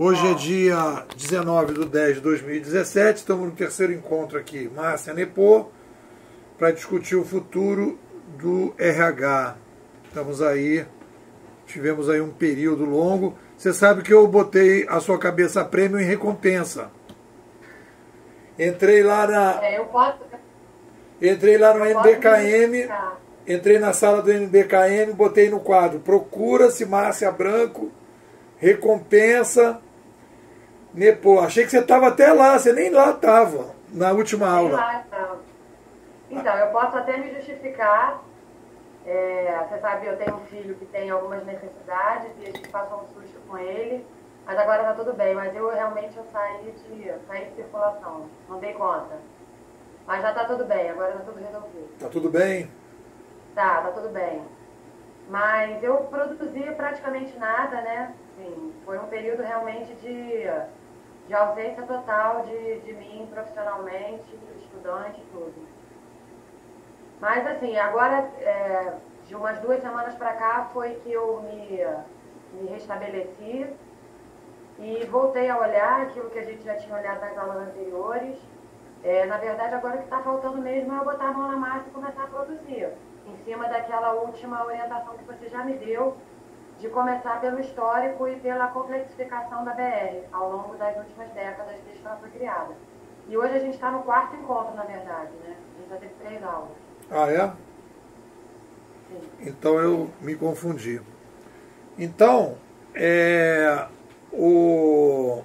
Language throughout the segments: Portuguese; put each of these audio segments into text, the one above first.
Hoje é dia 19/10/2017, estamos no terceiro encontro aqui, Márcia Nepô, para discutir o futuro do RH. Estamos aí, tivemos aí um período longo. Você sabe que eu botei a sua cabeça a prêmio em recompensa. Entrei lá no MBKM, entrei na sala do MBKM, botei no quadro, procura-se Márcia Branco, recompensa, Nepô. Achei que você estava até lá, você nem lá estava, na última aula. Lá, então, eu posso até me justificar. Você sabe, eu tenho um filho que tem algumas necessidades e a gente passou um susto com ele, mas agora está tudo bem. Mas eu realmente saí de circulação, não dei conta. Mas já está tudo bem, agora está tudo resolvido. Tá tudo bem? Tá tudo bem. Mas eu produzi praticamente nada, né? Sim, foi um período realmente de ausência total de mim profissionalmente, estudante e tudo. Mas assim, agora, de umas 2 semanas para cá, foi que eu me restabeleci e voltei a olhar aquilo que a gente já tinha olhado nas aulas anteriores. Na verdade, agora o que está faltando mesmo é eu botar a mão na massa e começar a produzir, em cima daquela última orientação que você já me deu, de começar pelo histórico e pela complexificação da BR, ao longo das últimas décadas desde que ela foi criada. E hoje a gente está no 4º encontro, na verdade, né? A gente já teve 3 aulas. Ah, é? Sim. Então eu me confundi. Então, o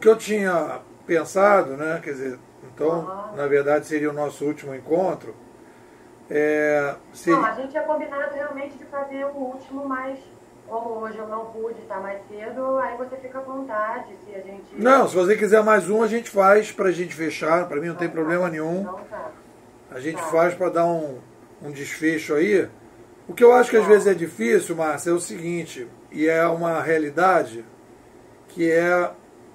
que eu tinha pensado, né, quer dizer, então, na verdade seria o nosso último encontro. Não, a gente tinha combinado realmente de fazer o último, mas como hoje eu não pude estar mais cedo, aí você fica à vontade, se a gente... Não, se você quiser mais um, a gente faz pra gente fechar, pra mim não tem problema nenhum. Então tá. A gente faz pra dar um desfecho aí. O que eu acho que às vezes é difícil, Márcia, é o seguinte, e é uma realidade, que é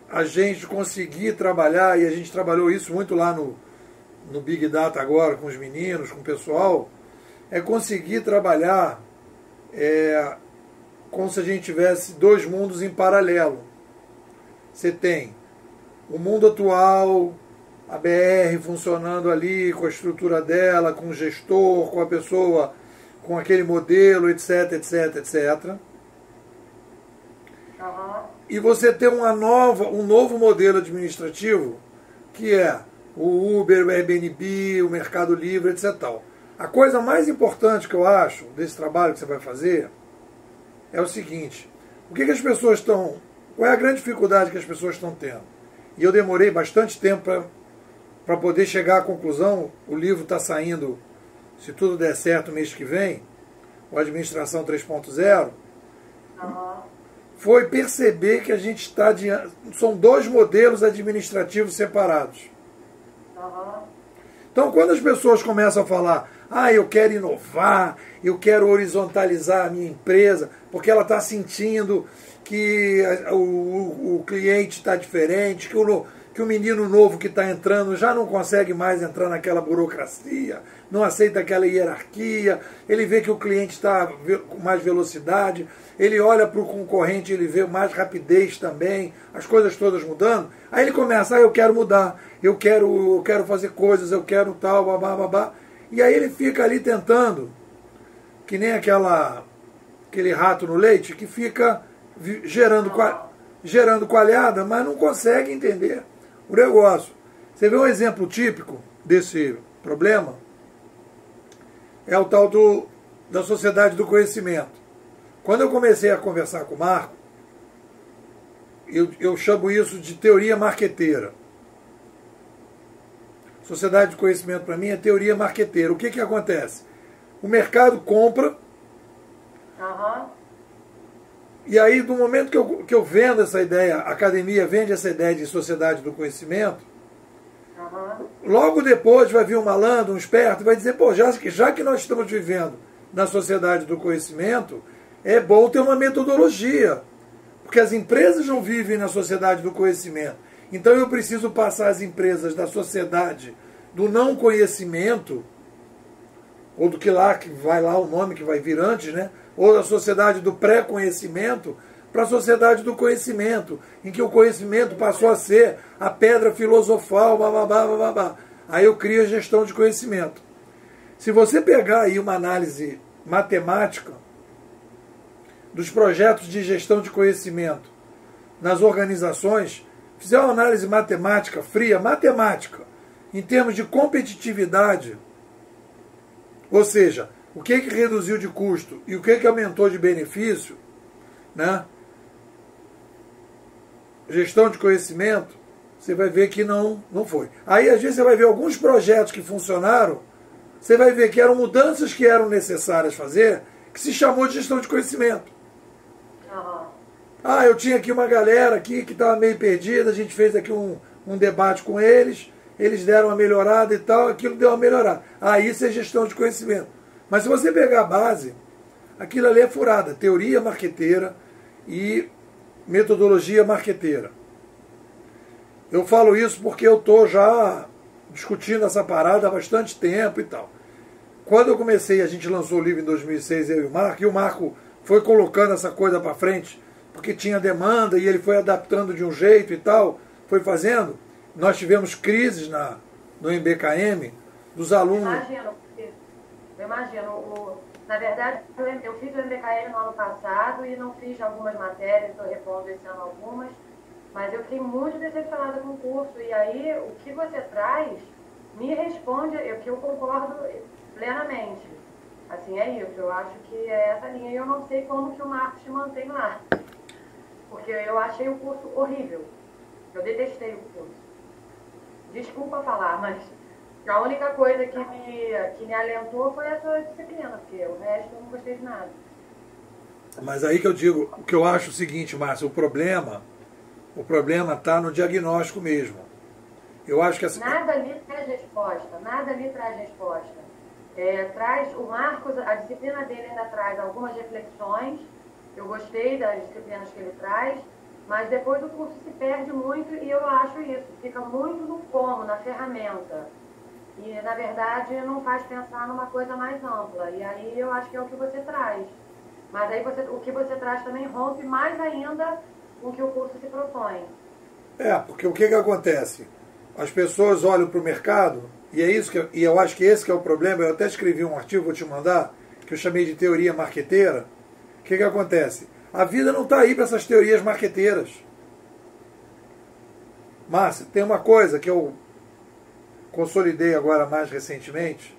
a gente conseguir trabalhar, e a gente trabalhou isso muito lá no Big Data agora, com os meninos, com o pessoal, é conseguir trabalhar como se a gente tivesse 2 mundos em paralelo. Você tem o mundo atual, a BR funcionando ali, com a estrutura dela, com o gestor, com a pessoa, com aquele modelo, etc, etc, etc. E você tem um novo modelo administrativo, que é o Uber, o Airbnb, o Mercado Livre, etc. A coisa mais importante que eu acho desse trabalho que você vai fazer é o seguinte: o que as pessoas estão... Qual é a grande dificuldade que as pessoas estão tendo? E eu demorei bastante tempo para poder chegar à conclusão. O livro está saindo, se tudo der certo, mês que vem, o Administração 3.0. Foi perceber que a gente está diante... São 2 modelos administrativos separados. Então, quando as pessoas começam a falar, eu quero inovar, eu quero horizontalizar a minha empresa, porque ela está sentindo que o cliente está diferente, que o menino novo que está entrando já não consegue mais entrar naquela burocracia, não aceita aquela hierarquia, ele vê que o cliente está com mais velocidade, ele olha para o concorrente, ele vê mais rapidez também, as coisas todas mudando, aí ele começa, eu quero mudar, eu quero fazer coisas, eu quero tal, babá, babá, e aí ele fica ali tentando, que nem aquele rato no leite, que fica gerando coalhada, mas não consegue entender o negócio. Você vê um exemplo típico desse problema? É o tal da sociedade do conhecimento. Quando eu comecei a conversar com o Marco, eu chamo isso de teoria marqueteira. Sociedade do conhecimento para mim é teoria marqueteira. O que acontece? O mercado compra, e aí do momento que eu vendo essa ideia, a academia vende essa ideia de sociedade do conhecimento, logo depois vai vir um malandro, um esperto, e vai dizer, já que nós estamos vivendo na sociedade do conhecimento, é bom ter uma metodologia, porque as empresas não vivem na sociedade do conhecimento. Então eu preciso passar as empresas da sociedade do não conhecimento, ou do que vai lá o nome que vai vir antes, né? Ou da sociedade do pré-conhecimento, para a sociedade do conhecimento, em que o conhecimento passou a ser a pedra filosofal, bababá, bababá. Aí eu crio a gestão de conhecimento. Se você pegar aí uma análise matemática dos projetos de gestão de conhecimento nas organizações, fizer uma análise matemática fria, matemática, em termos de competitividade, ou seja, o que reduziu de custo e o que aumentou de benefício, né? Gestão de conhecimento, você vai ver que não foi. Aí, às vezes, você vai ver alguns projetos que funcionaram, você vai ver que eram mudanças que eram necessárias fazer, que se chamou de gestão de conhecimento. Ah, eu tinha aqui uma galera aqui que estava meio perdida, a gente fez aqui um debate com eles deram uma melhorada e tal, aquilo deu uma melhorada. Ah, isso é gestão de conhecimento. Mas se você pegar a base, aquilo ali é furada, teoria marqueteira e metodologia marqueteira. Eu falo isso porque eu estou já discutindo essa parada há bastante tempo e tal. Quando eu comecei, a gente lançou o livro em 2006, eu e o Marco foi colocando essa coisa para frente, porque tinha demanda e ele foi adaptando de um jeito e tal, foi fazendo. Nós tivemos crises no MBKM dos alunos. Eu imagino. Na verdade, eu fiz o MBKM no ano passado e não fiz algumas matérias, estou repondo esse ano algumas, mas eu fiquei muito decepcionada com o curso. E aí, o que você traz me responde, que eu concordo plenamente. Assim, é isso. Eu acho que é essa linha. E eu não sei como que o Marcos se mantém lá. Porque eu achei o curso horrível. Eu detestei o curso. Desculpa falar, mas a única coisa que me alentou foi a sua disciplina, porque o resto eu não gostei de nada. Mas aí que eu digo, o que eu acho o seguinte, Márcio, o problema está no diagnóstico mesmo. Eu acho que nada ali traz resposta, nada ali traz resposta. Traz o Marcos, a disciplina dele ainda traz algumas reflexões. Eu gostei das disciplinas que ele traz, mas depois o curso se perde muito e eu acho isso, fica muito no como, na ferramenta. E, na verdade, não faz pensar numa coisa mais ampla. E aí eu acho que é o que você traz. Mas aí o que você traz também rompe mais ainda com o que o curso se propõe. Porque o que acontece? As pessoas olham para o mercado, e é isso e eu acho que esse que é o problema. Eu até escrevi um artigo, vou te mandar, que eu chamei de teoria marqueteira. O que acontece? A vida não está aí para essas teorias marqueteiras. Márcia, tem uma coisa que eu consolidei agora mais recentemente,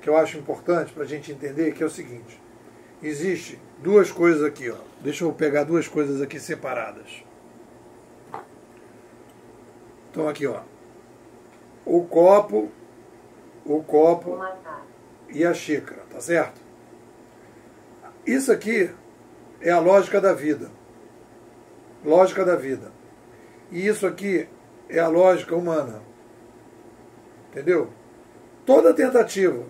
que eu acho importante para a gente entender, que é o seguinte. Existe duas coisas aqui, ó. Deixa eu pegar duas coisas aqui separadas. Então aqui, ó. O copo e a xícara, tá certo? Isso aqui é a lógica da vida. Lógica da vida. E isso aqui é a lógica humana. Entendeu? Toda tentativa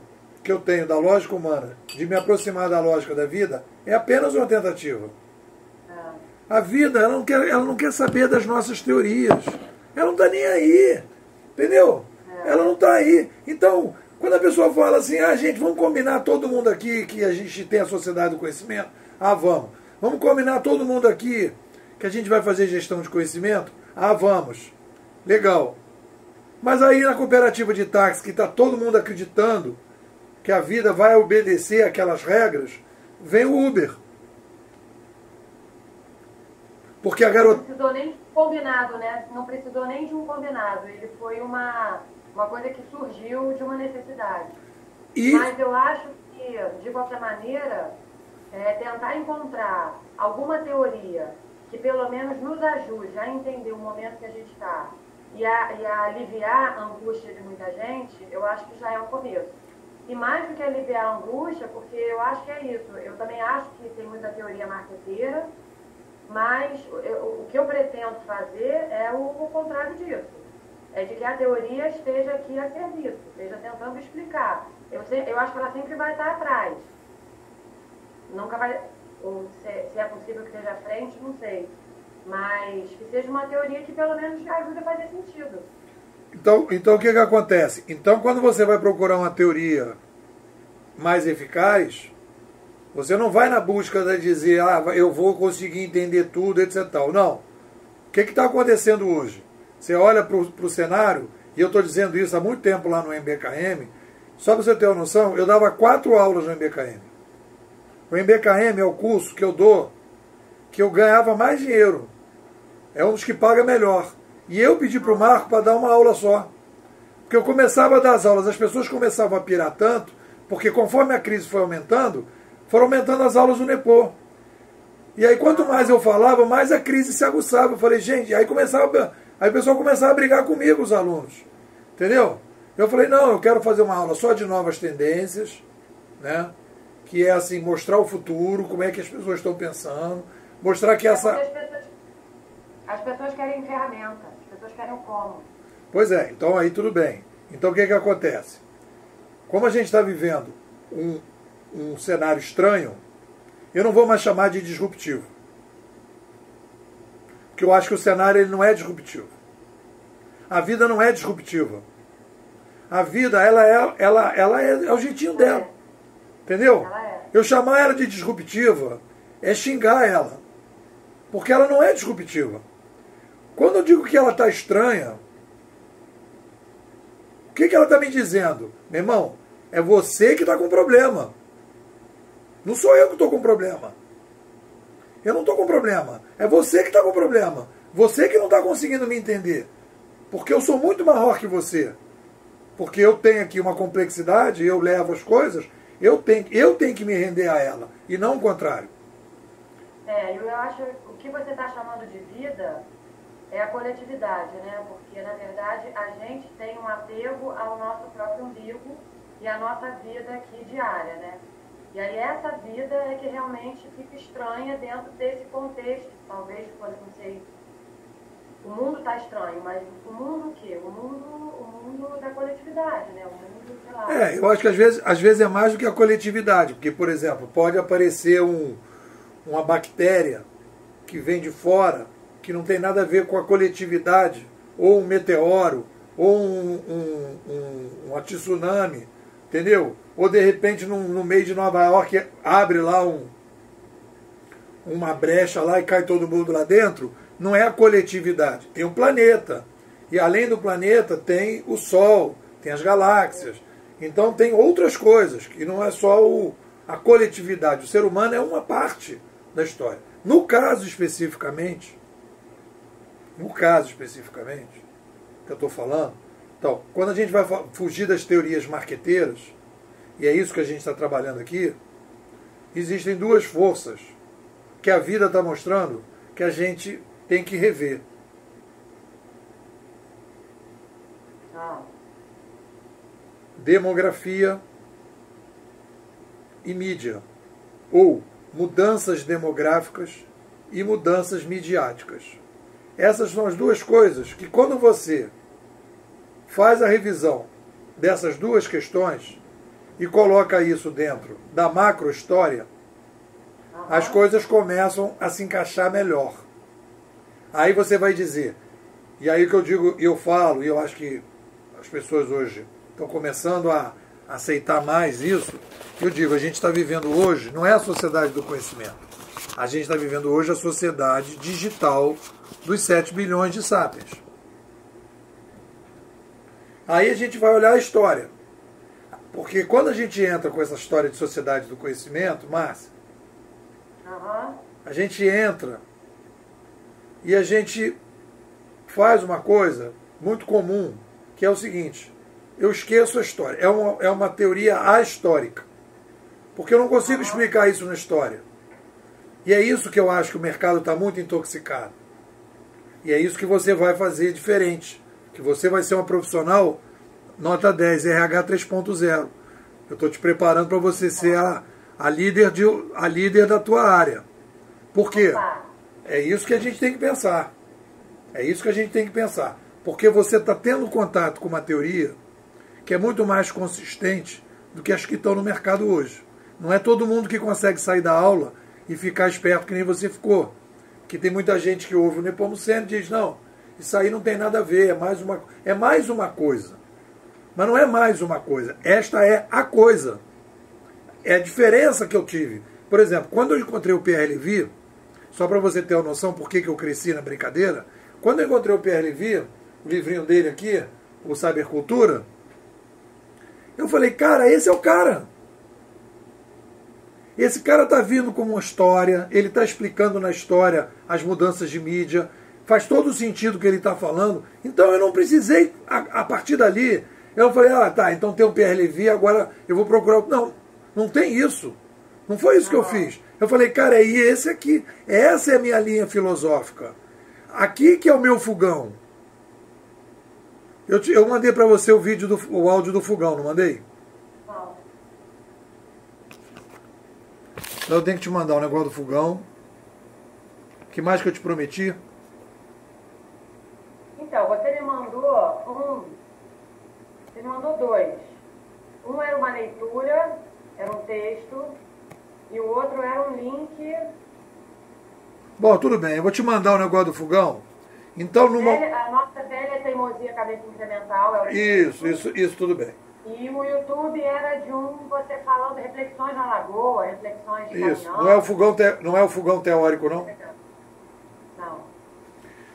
que eu tenho da lógica humana de me aproximar da lógica da vida é apenas uma tentativa. A vida, ela não quer saber das nossas teorias. Ela não está nem aí. Entendeu? Ela não está aí. Então, quando a pessoa fala assim, gente, vamos combinar todo mundo aqui que a gente tem a sociedade do conhecimento. Vamos. Vamos combinar todo mundo aqui que a gente vai fazer gestão de conhecimento? Vamos. Legal. Mas aí na cooperativa de táxi, que está todo mundo acreditando que a vida vai obedecer aquelas regras, vem o Uber. Porque a garota... Não precisou nem de um combinado, né? Não precisou nem de um combinado. Ele foi uma coisa que surgiu de uma necessidade. Mas eu acho que, de qualquer maneira, tentar encontrar alguma teoria que pelo menos nos ajude a entender o momento que a gente está e a aliviar a angústia de muita gente, eu acho que já é um começo. E mais do que aliviar a angústia, porque eu acho que é isso. Eu também acho que tem muita teoria marqueteira, mas o que eu pretendo fazer é o contrário disso. É de que a teoria esteja aqui a serviço, esteja tentando explicar. Eu acho que ela sempre vai estar atrás. Nunca vai... Ou se é possível que esteja à frente, não sei. Mas que seja uma teoria que pelo menos ajude a fazer sentido. Então o que acontece? Então, quando você vai procurar uma teoria mais eficaz, Você não vai na busca de dizer, eu vou conseguir entender tudo, etc. Tal. Não. O que está acontecendo hoje? Você olha para o cenário, e eu estou dizendo isso há muito tempo lá no MBKM, só para você ter uma noção, eu dava 4 aulas no MBKM. O MBKM é o curso que eu dou, que eu ganhava mais dinheiro. É um dos que paga melhor. E eu pedi para o Marco para dar uma aula só. Porque eu começava a dar as aulas, as pessoas começavam a pirar tanto, porque conforme a crise foi aumentando, foram aumentando as aulas do Nepô. E aí quanto mais eu falava, mais a crise se aguçava. Eu falei, gente, aí o pessoal começava a brigar comigo, os alunos. Entendeu? Eu falei, não, eu quero fazer uma aula só de novas tendências, né? Que é assim, mostrar o futuro, como é que as pessoas estão pensando, mostrar que essa... As pessoas querem ferramenta, as pessoas querem o como. Pois é, então aí tudo bem. Então o que acontece? Como a gente está vivendo um cenário estranho, eu não vou mais chamar de disruptivo. Porque eu acho que o cenário ele não é disruptivo. A vida não é disruptiva. A vida, ela é o jeitinho dela. Entendeu? Eu chamar ela de disruptiva é xingar ela. Porque ela não é disruptiva. Quando eu digo que ela está estranha, o que ela está me dizendo? Meu irmão, é você que está com problema. Não sou eu que estou com problema. Eu não estou com problema. É você que está com problema. Você que não está conseguindo me entender. Porque eu sou muito maior que você. Porque eu tenho aqui uma complexidade, eu levo as coisas, eu tenho que me render a ela. E não o contrário. Eu acho que o que você está chamando de vida é a coletividade, né? Porque, na verdade, a gente tem um apego ao nosso próprio umbigo e à nossa vida aqui diária, né? E aí essa vida é que realmente fica estranha dentro desse contexto, talvez, não sei, o mundo está estranho, mas o mundo o quê? O mundo da coletividade, né? O mundo, sei lá. Eu acho que às vezes é mais do que a coletividade, porque, por exemplo, pode aparecer uma bactéria que vem de fora, que não tem nada a ver com a coletividade, ou um meteoro, ou um tsunami, entendeu? Ou de repente no meio de Nova York abre lá uma brecha lá e cai todo mundo lá dentro. Não é a coletividade, tem um planeta. E além do planeta tem o Sol, tem as galáxias. Então tem outras coisas, que não é só a coletividade. O ser humano é uma parte da história. No caso especificamente, que eu estou falando, então, quando a gente vai fugir das teorias marqueteiras, e é isso que a gente está trabalhando aqui, existem duas forças que a vida está mostrando que a gente tem que rever. Demografia e mídia, ou mudanças demográficas e mudanças midiáticas. Essas são as duas coisas que, quando você faz a revisão dessas duas questões e coloca isso dentro da macro-história, as coisas começam a se encaixar melhor. Aí você vai dizer, e aí que eu digo, eu falo, e eu acho que as pessoas hoje estão começando a aceitar mais isso, eu digo, a gente está vivendo hoje, não é a sociedade do conhecimento, a gente está vivendo hoje a sociedade digital dos 7 bilhões de sapiens. Aí a gente vai olhar a história. Porque quando a gente entra com essa história de sociedade do conhecimento, Márcia, a gente entra e a gente faz uma coisa muito comum, que é o seguinte, eu esqueço a história. É uma teoria ahistórica. Porque eu não consigo explicar isso na história. E é isso que eu acho que o mercado está muito intoxicado. E é isso que você vai fazer diferente. Que você vai ser uma profissional nota 10, RH 3.0. Eu estou te preparando para você ser a líder da tua área. Por quê? É isso que a gente tem que pensar. É isso que a gente tem que pensar. Porque você está tendo contato com uma teoria que é muito mais consistente do que as que estão no mercado hoje. Não é todo mundo que consegue sair da aula e ficar esperto que nem você ficou. Que tem muita gente que ouve o Nepomuceno e diz, não, isso aí não tem nada a ver, é mais uma coisa. Mas não é mais uma coisa, esta é a coisa. É a diferença que eu tive. Por exemplo, quando eu encontrei o Pierre Levy, só para você ter uma noção por que eu cresci na brincadeira, quando eu encontrei o Pierre Levy, o livrinho dele aqui, o Cybercultura, eu falei, cara, esse é o cara. Esse cara está vindo com uma história, ele está explicando na história as mudanças de mídia, faz todo o sentido que ele está falando. Então eu não precisei, a partir dali, eu falei, ah, tá, então tem o Pierre Levy, agora eu vou procurar. Não, não tem isso. Não foi isso que eu fiz. Eu falei, cara, e esse aqui, essa é a minha linha filosófica. Aqui que é o meu fogão. Eu mandei para você o áudio do fogão, não mandei? Então eu tenho que te mandar o negócio do fogão. O que mais que eu te prometi? Então, você me mandou Você me mandou dois. Um era uma leitura, era um texto, e o outro era um link. Bom, tudo bem, eu vou te mandar o negócio do fogão. Então, A nossa velha teimosia cabeça incremental. Isso, tudo bem. E o YouTube era de você falando reflexões na lagoa, reflexões de Isso, caminhão. não é o fogão teórico, não? Não.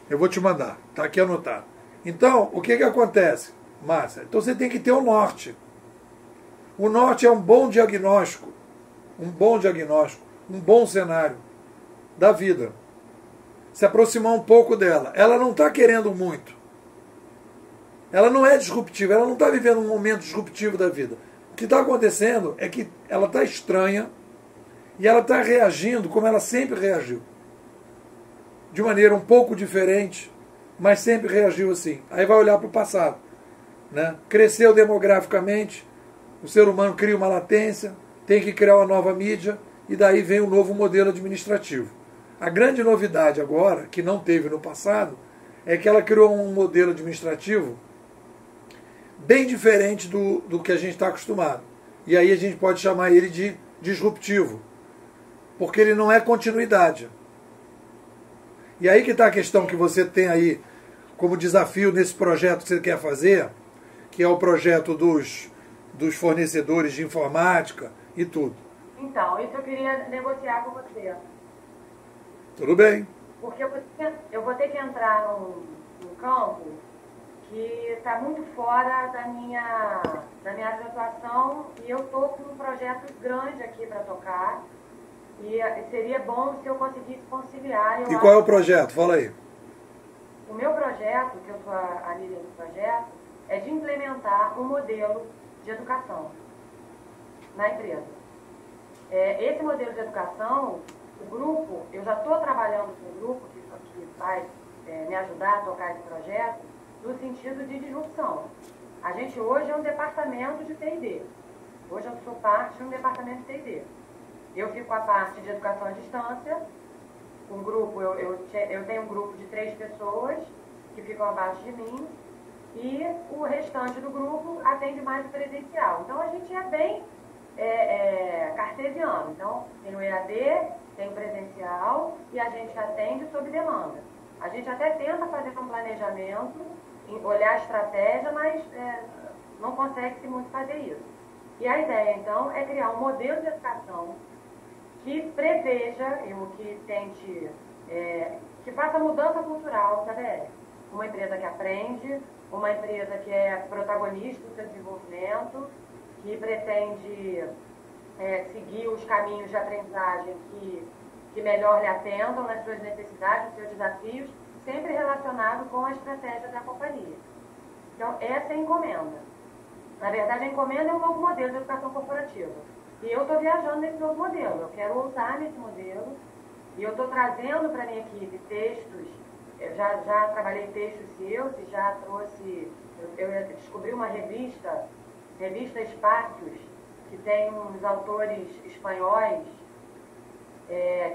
Eu vou te mandar, tá aqui anotado. Então, o que acontece, Márcia? Então você tem que ter o norte. O norte é um bom diagnóstico, um bom cenário da vida. Se aproximar um pouco dela. Ela não está querendo muito. Ela não é disruptiva, ela não está vivendo um momento disruptivo da vida. O que está acontecendo é que ela está estranha e ela está reagindo como ela sempre reagiu. De maneira um pouco diferente, mas sempre reagiu assim. Aí vai olhar para o passado. Né? Cresceu demograficamente, o ser humano cria uma latência, tem que criar uma nova mídia, e daí vem um novo modelo administrativo. A grande novidade agora, que não teve no passado, é que ela criou um modelo administrativo bem diferente do que a gente está acostumado. E aí a gente pode chamar ele de disruptivo, porque ele não é continuidade. E aí que está a questão que você tem aí como desafio nesse projeto que você quer fazer, que é o projeto dos fornecedores de informática e tudo. Então, isso eu queria negociar com você. Tudo bem. Porque eu vou ter que entrar num campo que está muito fora da minha área de atuação, e eu estou com um projeto grande aqui para tocar, e seria bom se eu conseguisse conciliar. E qual é o projeto? Fala aí. O meu projeto, que eu sou a líder do projeto, é de implementar um modelo de educação na empresa. Esse modelo de educação, o grupo, eu já estou trabalhando com um grupo que vai me ajudar a tocar esse projeto, no sentido de disrupção. A gente hoje é um departamento de T&D. Hoje eu sou parte de um departamento de T&D. Eu fico com a parte de educação à distância. Um grupo, eu tenho um grupo de 3 pessoas que ficam abaixo de mim, e o restante do grupo atende mais o presencial. Então a gente é bem cartesiano. Então tem o EAD, tem o presencial, e a gente atende sob demanda. A gente até tenta fazer um planejamento, olhar a estratégia, mas não consegue-se muito fazer isso. E a ideia, então, é criar um modelo de educação que preveja, que tente, que faça mudança cultural da BR. Uma empresa que aprende, uma empresa que é protagonista do seu desenvolvimento, que pretende seguir os caminhos de aprendizagem que melhor lhe atendam nas suas necessidades, nos seus desafios, sempre relacionado com a estratégia da companhia. Então, essa é a encomenda. Na verdade, a encomenda é um novo modelo de educação corporativa. E eu estou viajando nesse novo modelo. Eu quero ousar nesse modelo. E eu estou trazendo para a minha equipe textos. Eu já trabalhei textos seus e já trouxe... Eu descobri uma revista Espaços, que tem uns autores espanhóis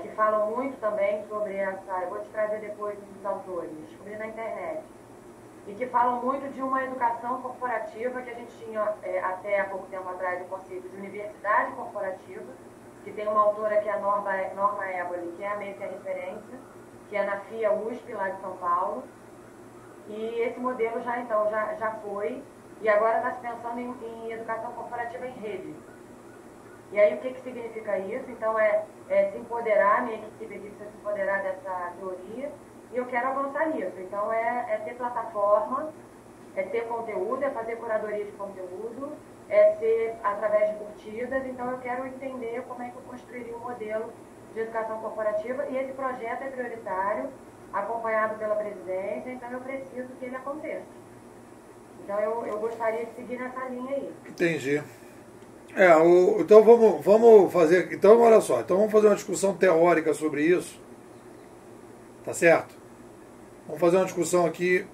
que falam muito também sobre essa... Eu vou te trazer depois os autores. Descobri na internet. E que falam muito de uma educação corporativa que a gente tinha até há pouco tempo atrás o conceito de universidade corporativa, que tem uma autora que é a Norma Éboli, que é meio que a referência, que é na FIA USP, lá de São Paulo. E esse modelo já foi, e agora está se pensando em educação corporativa em rede. E aí o que significa isso? Então se empoderar, minha equipe precisa se empoderar dessa teoria, e eu quero avançar nisso. Então é ter plataforma, é ter conteúdo, é fazer curadoria de conteúdo, é ser através de curtidas. Então eu quero entender como é que eu construiria um modelo de educação corporativa, e esse projeto é prioritário, acompanhado pela presidência, então eu preciso que ele aconteça. Então eu gostaria de seguir nessa linha aí. Entendi. Então vamos fazer. Então olha só, então vamos fazer uma discussão teórica sobre isso. Tá certo? Vamos fazer uma discussão aqui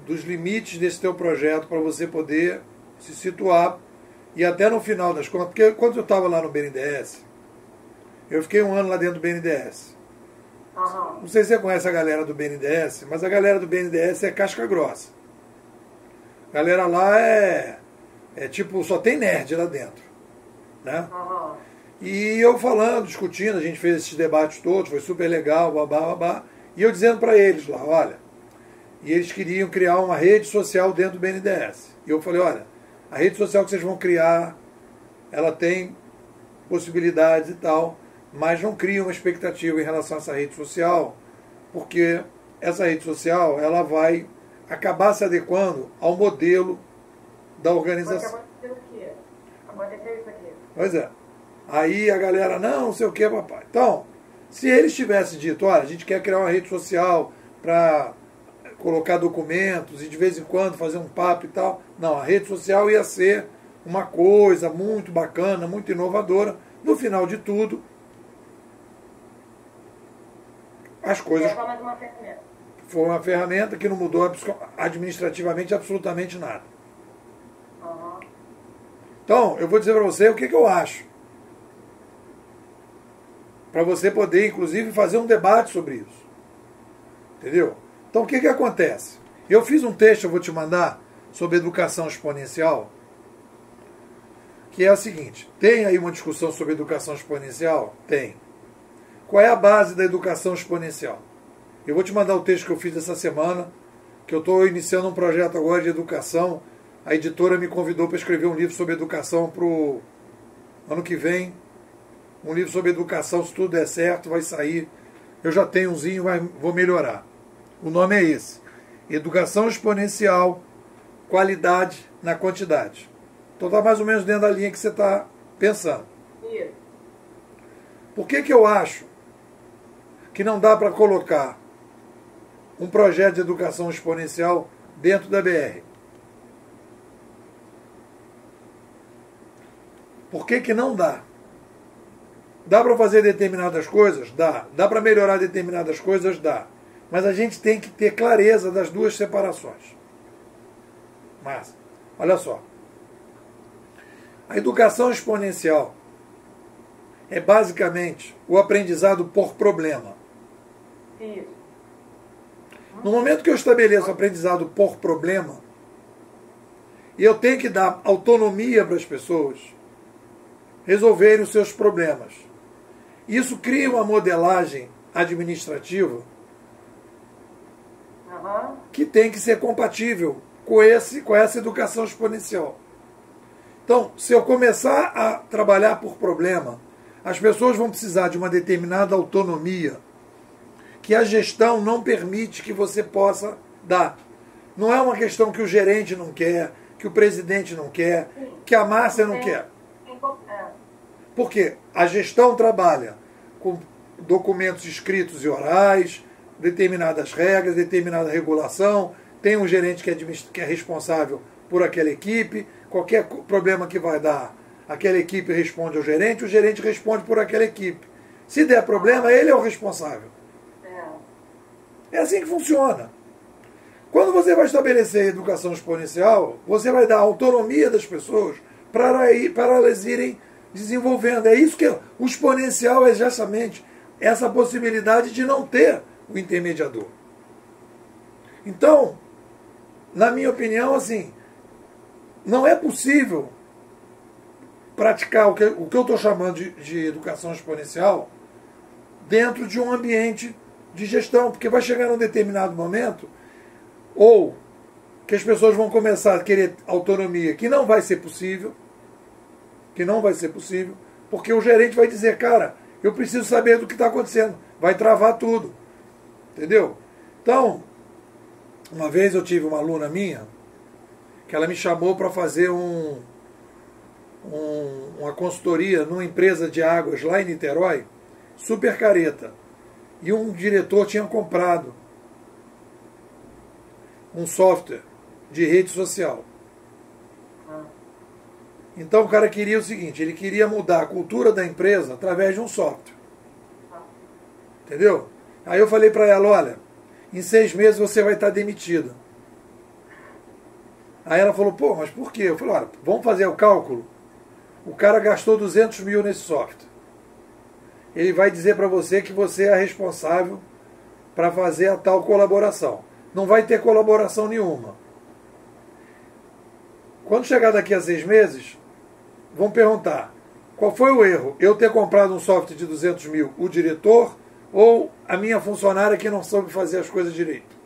dos limites desse teu projeto para você poder se situar, e até no final das contas, porque quando eu estava lá no BNDES, eu fiquei 1 ano lá dentro do BNDES. Uhum. Não sei se você conhece a galera do BNDES, mas a galera do BNDES é casca grossa. A galera lá é tipo, só tem nerd lá dentro, né? Uhum. E eu falando, discutindo, a gente fez esses debates todos, foi super legal, babá. E eu dizendo para eles lá, olha, e eles queriam criar uma rede social dentro do BNDES. E eu falei, olha, a rede social que vocês vão criar, ela tem possibilidades e tal, mas não cria uma expectativa em relação a essa rede social, porque essa rede social ela vai acabar se adequando ao modelo da organização. Aconteceu isso aqui. Pois é. Aí a galera, não sei o que, papai. Então, se eles tivessem dito, olha, a gente quer criar uma rede social para colocar documentos e de vez em quando fazer um papo e tal, não, a rede social ia ser uma coisa muito bacana, muito inovadora. No final de tudo, as coisas... Foi uma ferramenta que não mudou administrativamente absolutamente nada. Uhum. Então, eu vou dizer para você o que eu acho. Para você poder, inclusive, fazer um debate sobre isso. Entendeu? Então, o que acontece? Eu fiz um texto, eu vou te mandar, sobre educação exponencial, que é o seguinte. Tem aí uma discussão sobre educação exponencial? Tem. Qual é a base da educação exponencial? Eu vou te mandar o texto que eu fiz essa semana, que eu estou iniciando um projeto agora de educação. A editora me convidou para escrever um livro sobre educação para o ano que vem. Um livro sobre educação, se tudo der certo, vai sair. Eu já tenho umzinho, mas vou melhorar. O nome é esse. Educação exponencial, qualidade na quantidade. Então está mais ou menos dentro da linha que você está pensando. Isso. Por que eu acho que não dá para colocar um projeto de educação exponencial dentro da BR? Por que não dá? Dá para fazer determinadas coisas? Dá. Dá para melhorar determinadas coisas? Dá. Mas a gente tem que ter clareza das duas separações. Mas, olha só. A educação exponencial é basicamente o aprendizado por problema. Isso. No momento que eu estabeleço o aprendizado por problema, e eu tenho que dar autonomia para as pessoas resolverem os seus problemas. Isso cria uma modelagem administrativa que tem que ser compatível com essa educação exponencial. Então, se eu começar a trabalhar por problema, as pessoas vão precisar de uma determinada autonomia que a gestão não permite que você possa dar. Não é uma questão que o gerente não quer, que o presidente não quer, que a Márcia não quer. Porque a gestão trabalha com documentos escritos e orais, determinadas regras, determinada regulação, tem um gerente que é responsável por aquela equipe, qualquer problema que vai dar, aquela equipe responde ao gerente, o gerente responde por aquela equipe. Se der problema, ele é o responsável. É assim que funciona. Quando você vai estabelecer a educação exponencial, você vai dar autonomia das pessoas para elas irem desenvolvendo. É isso que o exponencial é justamente essa possibilidade de não ter o intermediador. Então, na minha opinião, assim, não é possível praticar o que eu estou chamando de educação exponencial dentro de um ambiente de gestão, porque vai chegar num determinado momento ou que as pessoas vão começar a querer autonomia, que não vai ser possível, Porque o gerente vai dizer, cara, eu preciso saber do que está acontecendo. Vai travar tudo. Entendeu? Então, uma vez eu tive uma aluna minha, que ela me chamou para fazer uma consultoria numa empresa de águas lá em Niterói, super careta. E um diretor tinha comprado um software de rede social. Então o cara queria o seguinte, ele queria mudar a cultura da empresa através de um software. Entendeu? Aí eu falei para ela, olha, em 6 meses você vai estar demitida. Aí ela falou, pô, mas por quê? Eu falei, olha, vamos fazer o cálculo. O cara gastou 200 mil nesse software. Ele vai dizer para você que você é a responsável para fazer a tal colaboração. Não vai ter colaboração nenhuma. Quando chegar daqui a 6 meses, vão perguntar, qual foi o erro? Eu ter comprado um software de 200 mil, o diretor, ou a minha funcionária que não soube fazer as coisas direito?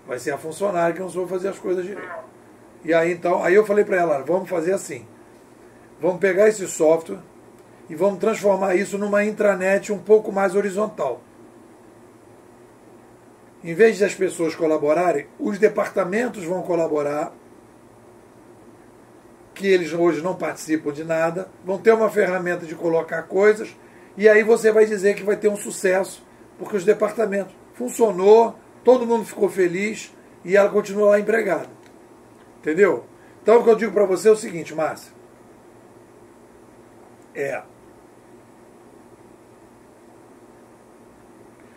Vai ser a funcionária que não soube fazer as coisas direito. E aí, então, aí eu falei para ela, vamos fazer assim, vamos pegar esse software e vamos transformar isso numa intranet um pouco mais horizontal. Em vez de as pessoas colaborarem, os departamentos vão colaborar, que eles hoje não participam de nada, vão ter uma ferramenta de colocar coisas, e aí você vai dizer que vai ter um sucesso, porque os departamentos funcionou, todo mundo ficou feliz, e ela continua lá empregada. Entendeu? Então o que eu digo para você é o seguinte, Márcia.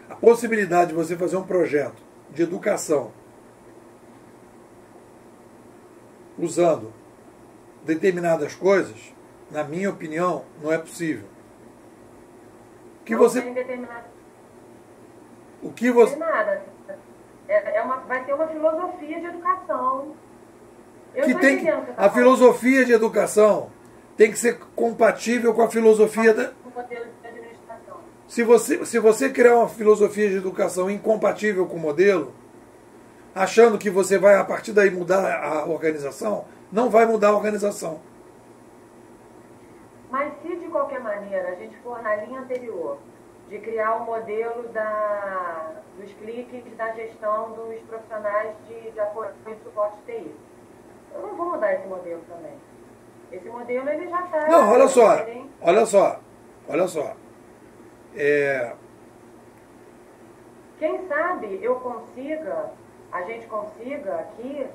A possibilidade de você fazer um projeto de educação usando determinadas coisas, na minha opinião, não é possível. O que você... Não tem nada. Vai ter uma filosofia de educação. A filosofia de educação tem que ser compatível com a filosofia da... Se você criar uma filosofia de educação incompatível com o modelo, achando que você vai, a partir daí, mudar a organização, não vai mudar a organização. Mas se, de qualquer maneira, a gente for na linha anterior, de criar um modelo dos cliques da gestão dos profissionais de apoio e suporte TI, eu não vou mudar esse modelo também. Esse modelo, ele já está... Não, olha só. Quem sabe a gente consiga aqui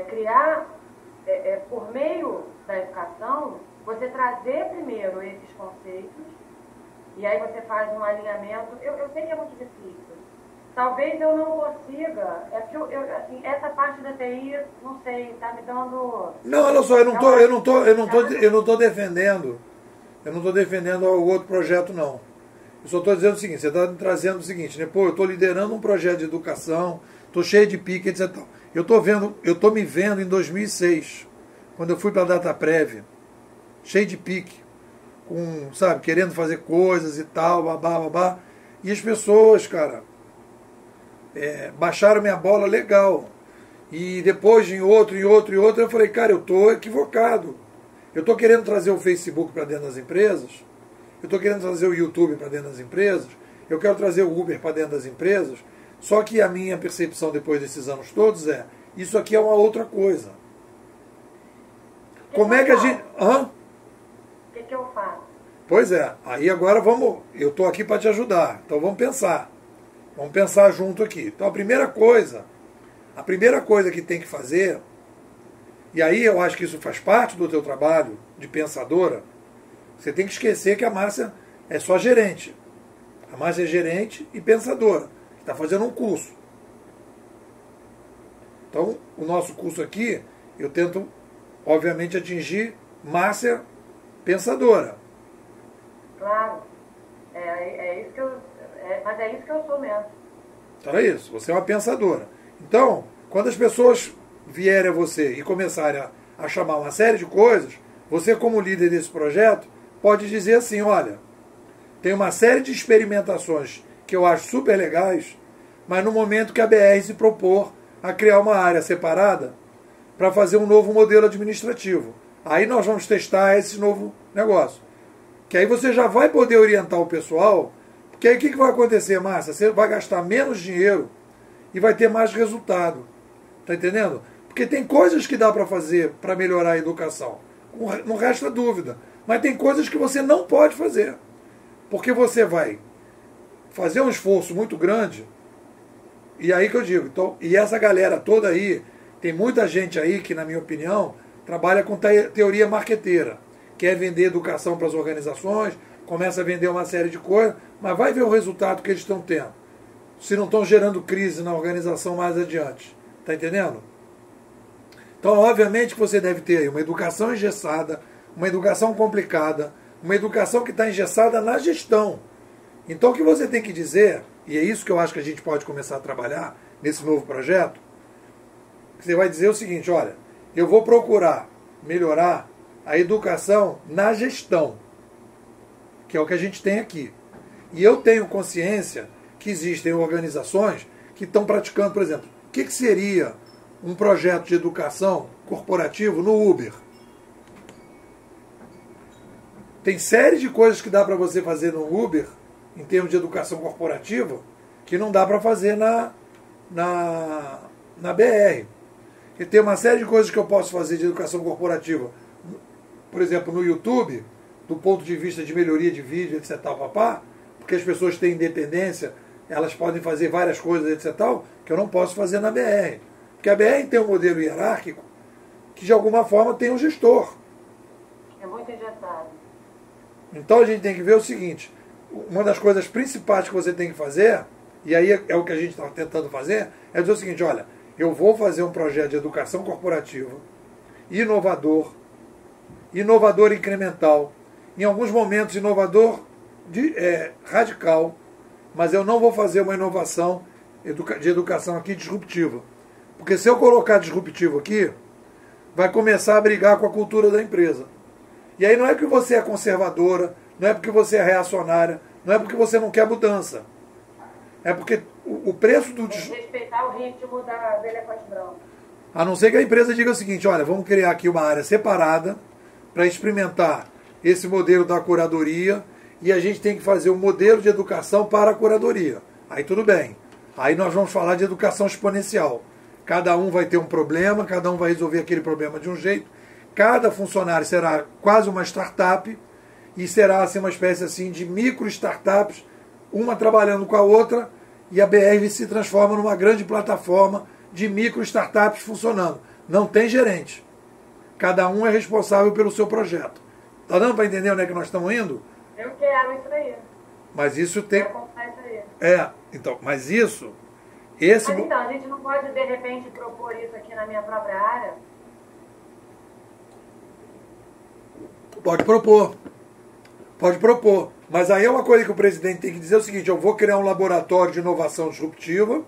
criar, por meio da educação, você trazer primeiro esses conceitos, e aí você faz um alinhamento. Eu sei que é muito difícil. Talvez eu não consiga, assim, essa parte da TI, não sei, está me dando... Não, olha só, eu não tô defendendo o outro projeto, não. Eu só estou dizendo o seguinte, você está me trazendo o seguinte, né? Pô, eu estou liderando um projeto de educação, estou cheio de pique, etc. Eu estou me vendo em 2006, quando eu fui para a DataPrev, cheio de pique, querendo fazer coisas e tal, babá. E as pessoas, cara, baixaram minha bola legal. E depois em outro, eu falei, cara, eu estou equivocado. Eu estou querendo trazer o Facebook para dentro das empresas, eu estou querendo trazer o YouTube para dentro das empresas, eu quero trazer o Uber para dentro das empresas, só que a minha percepção depois desses anos todos isso aqui é uma outra coisa. Como é que a gente... O que eu faço? Pois é, aí agora eu estou aqui para te ajudar, então vamos pensar junto aqui. Então a primeira coisa que tem que fazer, e aí eu acho que isso faz parte do teu trabalho de pensadora, você tem que esquecer que a Márcia é só gerente. A Márcia é gerente e pensadora. Está fazendo um curso. Então, o nosso curso aqui, eu tento, obviamente, atingir Márcia pensadora. Claro. Mas é isso que eu sou mesmo. Então é isso, você é uma pensadora. Então, quando as pessoas vierem a você e começarem a chamar uma série de coisas, você, como líder desse projeto, pode dizer assim, olha, tem uma série de experimentações que eu acho super legais, mas no momento que a BR se propor a criar uma área separada para fazer um novo modelo administrativo. Aí nós vamos testar esse novo negócio. Que aí você já vai poder orientar o pessoal, porque aí o que vai acontecer, Márcia? Você vai gastar menos dinheiro e vai ter mais resultado. Tá entendendo? Porque tem coisas que dá para fazer para melhorar a educação. Não resta dúvida. Mas tem coisas que você não pode fazer. Porque você vai fazer um esforço muito grande. E aí que eu digo, então, e essa galera toda aí, tem muita gente aí que, na minha opinião, trabalha com teoria marqueteira. Quer vender educação para as organizações, começa a vender uma série de coisas, mas vai ver o resultado que eles estão tendo. Se não estão gerando crise na organização mais adiante. Está entendendo? Então, obviamente que você deve ter aí uma educação engessada, uma educação complicada, uma educação que está engessada na gestão. Então, o que você tem que dizer, e é isso que eu acho que a gente pode começar a trabalhar nesse novo projeto, você vai dizer o seguinte, olha, eu vou procurar melhorar a educação na gestão, que é o que a gente tem aqui. E eu tenho consciência que existem organizações que estão praticando, por exemplo, o que seria um projeto de educação corporativo no Uber? Tem série de coisas que dá para você fazer no Uber, em termos de educação corporativa, que não dá para fazer na BR. E tem uma série de coisas que eu posso fazer de educação corporativa, por exemplo, no YouTube, do ponto de vista de melhoria de vídeo, etc. Papá, porque as pessoas têm independência, elas podem fazer várias coisas, etc. Que eu não posso fazer na BR. Porque a BR tem um modelo hierárquico que, de alguma forma, tem um gestor. É muito engessado. Então a gente tem que ver o seguinte, uma das coisas principais que você tem que fazer, e aí é o que a gente está tentando fazer, é dizer o seguinte, olha, eu vou fazer um projeto de educação corporativa, inovador incremental, em alguns momentos inovador radical, mas eu não vou fazer uma inovação de educação aqui disruptiva. Porque se eu colocar disruptivo aqui, vai começar a brigar com a cultura da empresa. E aí não é porque você é conservadora, não é porque você é reacionária, não é porque você não quer mudança. É porque o preço do... Respeitar o ritmo da elefante branco. A não ser que a empresa diga o seguinte, olha, vamos criar aqui uma área separada para experimentar esse modelo da curadoria e a gente tem que fazer um modelo de educação para a curadoria. Aí tudo bem. Aí nós vamos falar de educação exponencial. Cada um vai ter um problema, cada um vai resolver aquele problema de um jeito. Cada funcionário será quase uma startup e será assim, uma espécie assim, de micro startups, uma trabalhando com a outra, e a BR se transforma numa grande plataforma de micro startups funcionando. Não tem gerente. Cada um é responsável pelo seu projeto. Está dando para entender onde é que nós estamos indo? Eu quero isso daí. Mas isso tem... Eu comprar isso aí. Então, mas isso... Mas então, a gente não pode, de repente, propor isso aqui na minha própria área? Pode propor. Pode propor. Mas aí é uma coisa que o presidente tem que dizer o seguinte, eu vou criar um laboratório de inovação disruptiva.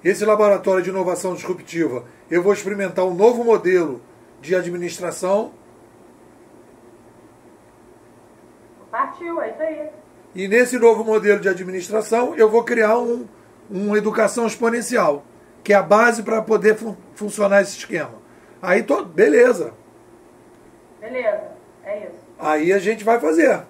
Esse laboratório de inovação disruptiva, eu vou experimentar um novo modelo de administração. Partiu, é isso aí. E nesse novo modelo de administração, eu vou criar uma educação exponencial, que é a base para poder funcionar esse esquema. Aí, beleza. Beleza, é isso. Aí a gente vai fazer.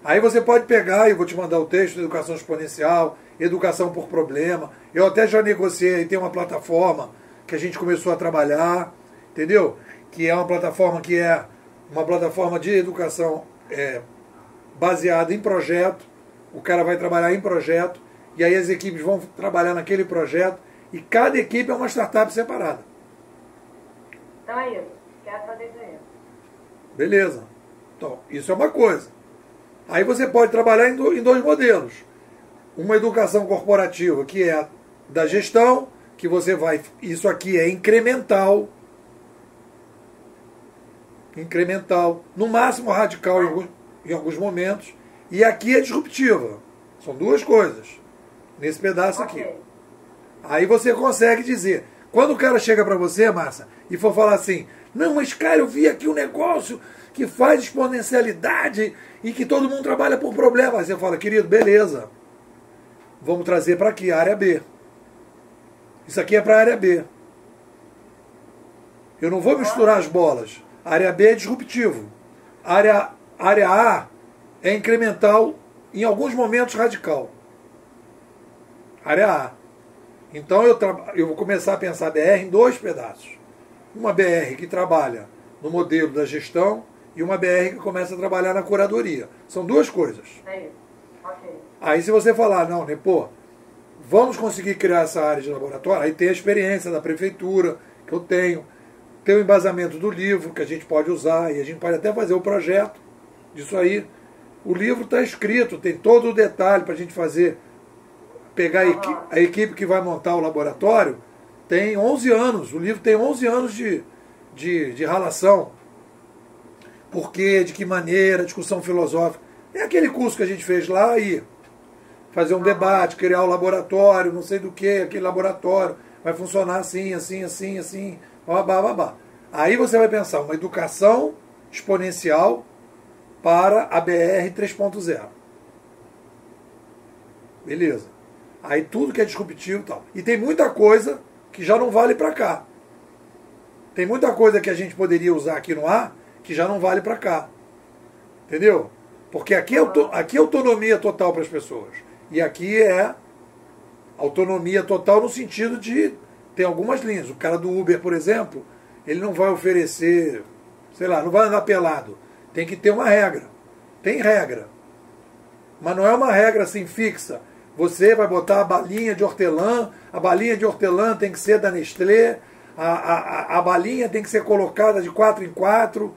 Aí você pode pegar, eu vou te mandar o texto de educação exponencial, educação por problema. Eu até já negociei, tem uma plataforma que a gente começou a trabalhar, entendeu? Que é uma plataforma de educação baseada em projeto. O cara vai trabalhar em projeto, e aí as equipes vão trabalhar naquele projeto, e cada equipe é uma startup separada. Então é isso. Quero fazer isso aí. Beleza. Então, isso é uma coisa. Aí você pode trabalhar em dois modelos. Uma educação corporativa, que é da gestão, que você vai... Isso aqui é incremental. Incremental. No máximo radical em alguns momentos. E aqui é disruptiva. São duas coisas. Nesse pedaço aqui. Aí você consegue dizer... Quando o cara chega para você, Márcia, e for falar assim... Não, mas cara, eu vi aqui um negócio que faz exponencialidade e que todo mundo trabalha por problema. Aí você fala, querido, beleza. Vamos trazer para aqui, a área B. Isso aqui é para a área B. Eu não vou misturar as bolas. A área B é disruptivo. A área A é incremental, em alguns momentos radical. Área A. Então eu vou começar a pensar a BR em dois pedaços. Uma BR que trabalha no modelo da gestão e uma BR que começa a trabalhar na curadoria. São duas coisas. É isso. Ok. Aí se você falar, não, né, pô, vamos conseguir criar essa área de laboratório, aí tem a experiência da prefeitura, que eu tenho, tem o embasamento do livro, que a gente pode usar, e a gente pode até fazer o projeto disso aí. O livro está escrito, tem todo o detalhe para a gente fazer, pegar a equipe que vai montar o laboratório, tem 11 anos, o livro tem 11 anos de ralação. Por quê, de que maneira, discussão filosófica. É aquele curso que a gente fez lá e fazer um debate, criar um laboratório, não sei do que, aquele laboratório vai funcionar assim, assim, assim, assim, babá, babá. Aí você vai pensar uma educação exponencial para a BR 3.0. Beleza. Aí tudo que é disruptivo e tal. E tem muita coisa que já não vale para cá. Tem muita coisa que a gente poderia usar aqui no A que já não vale para cá. Entendeu? Porque aqui é autonomia total para as pessoas. E aqui é autonomia total no sentido de tem algumas linhas. O cara do Uber, por exemplo, ele não vai oferecer, sei lá, não vai andar pelado. Tem que ter uma regra. Tem regra. Mas não é uma regra assim fixa. Você vai botar a balinha de hortelã, a balinha de hortelã tem que ser da Nestlé, a balinha tem que ser colocada de 4 em 4.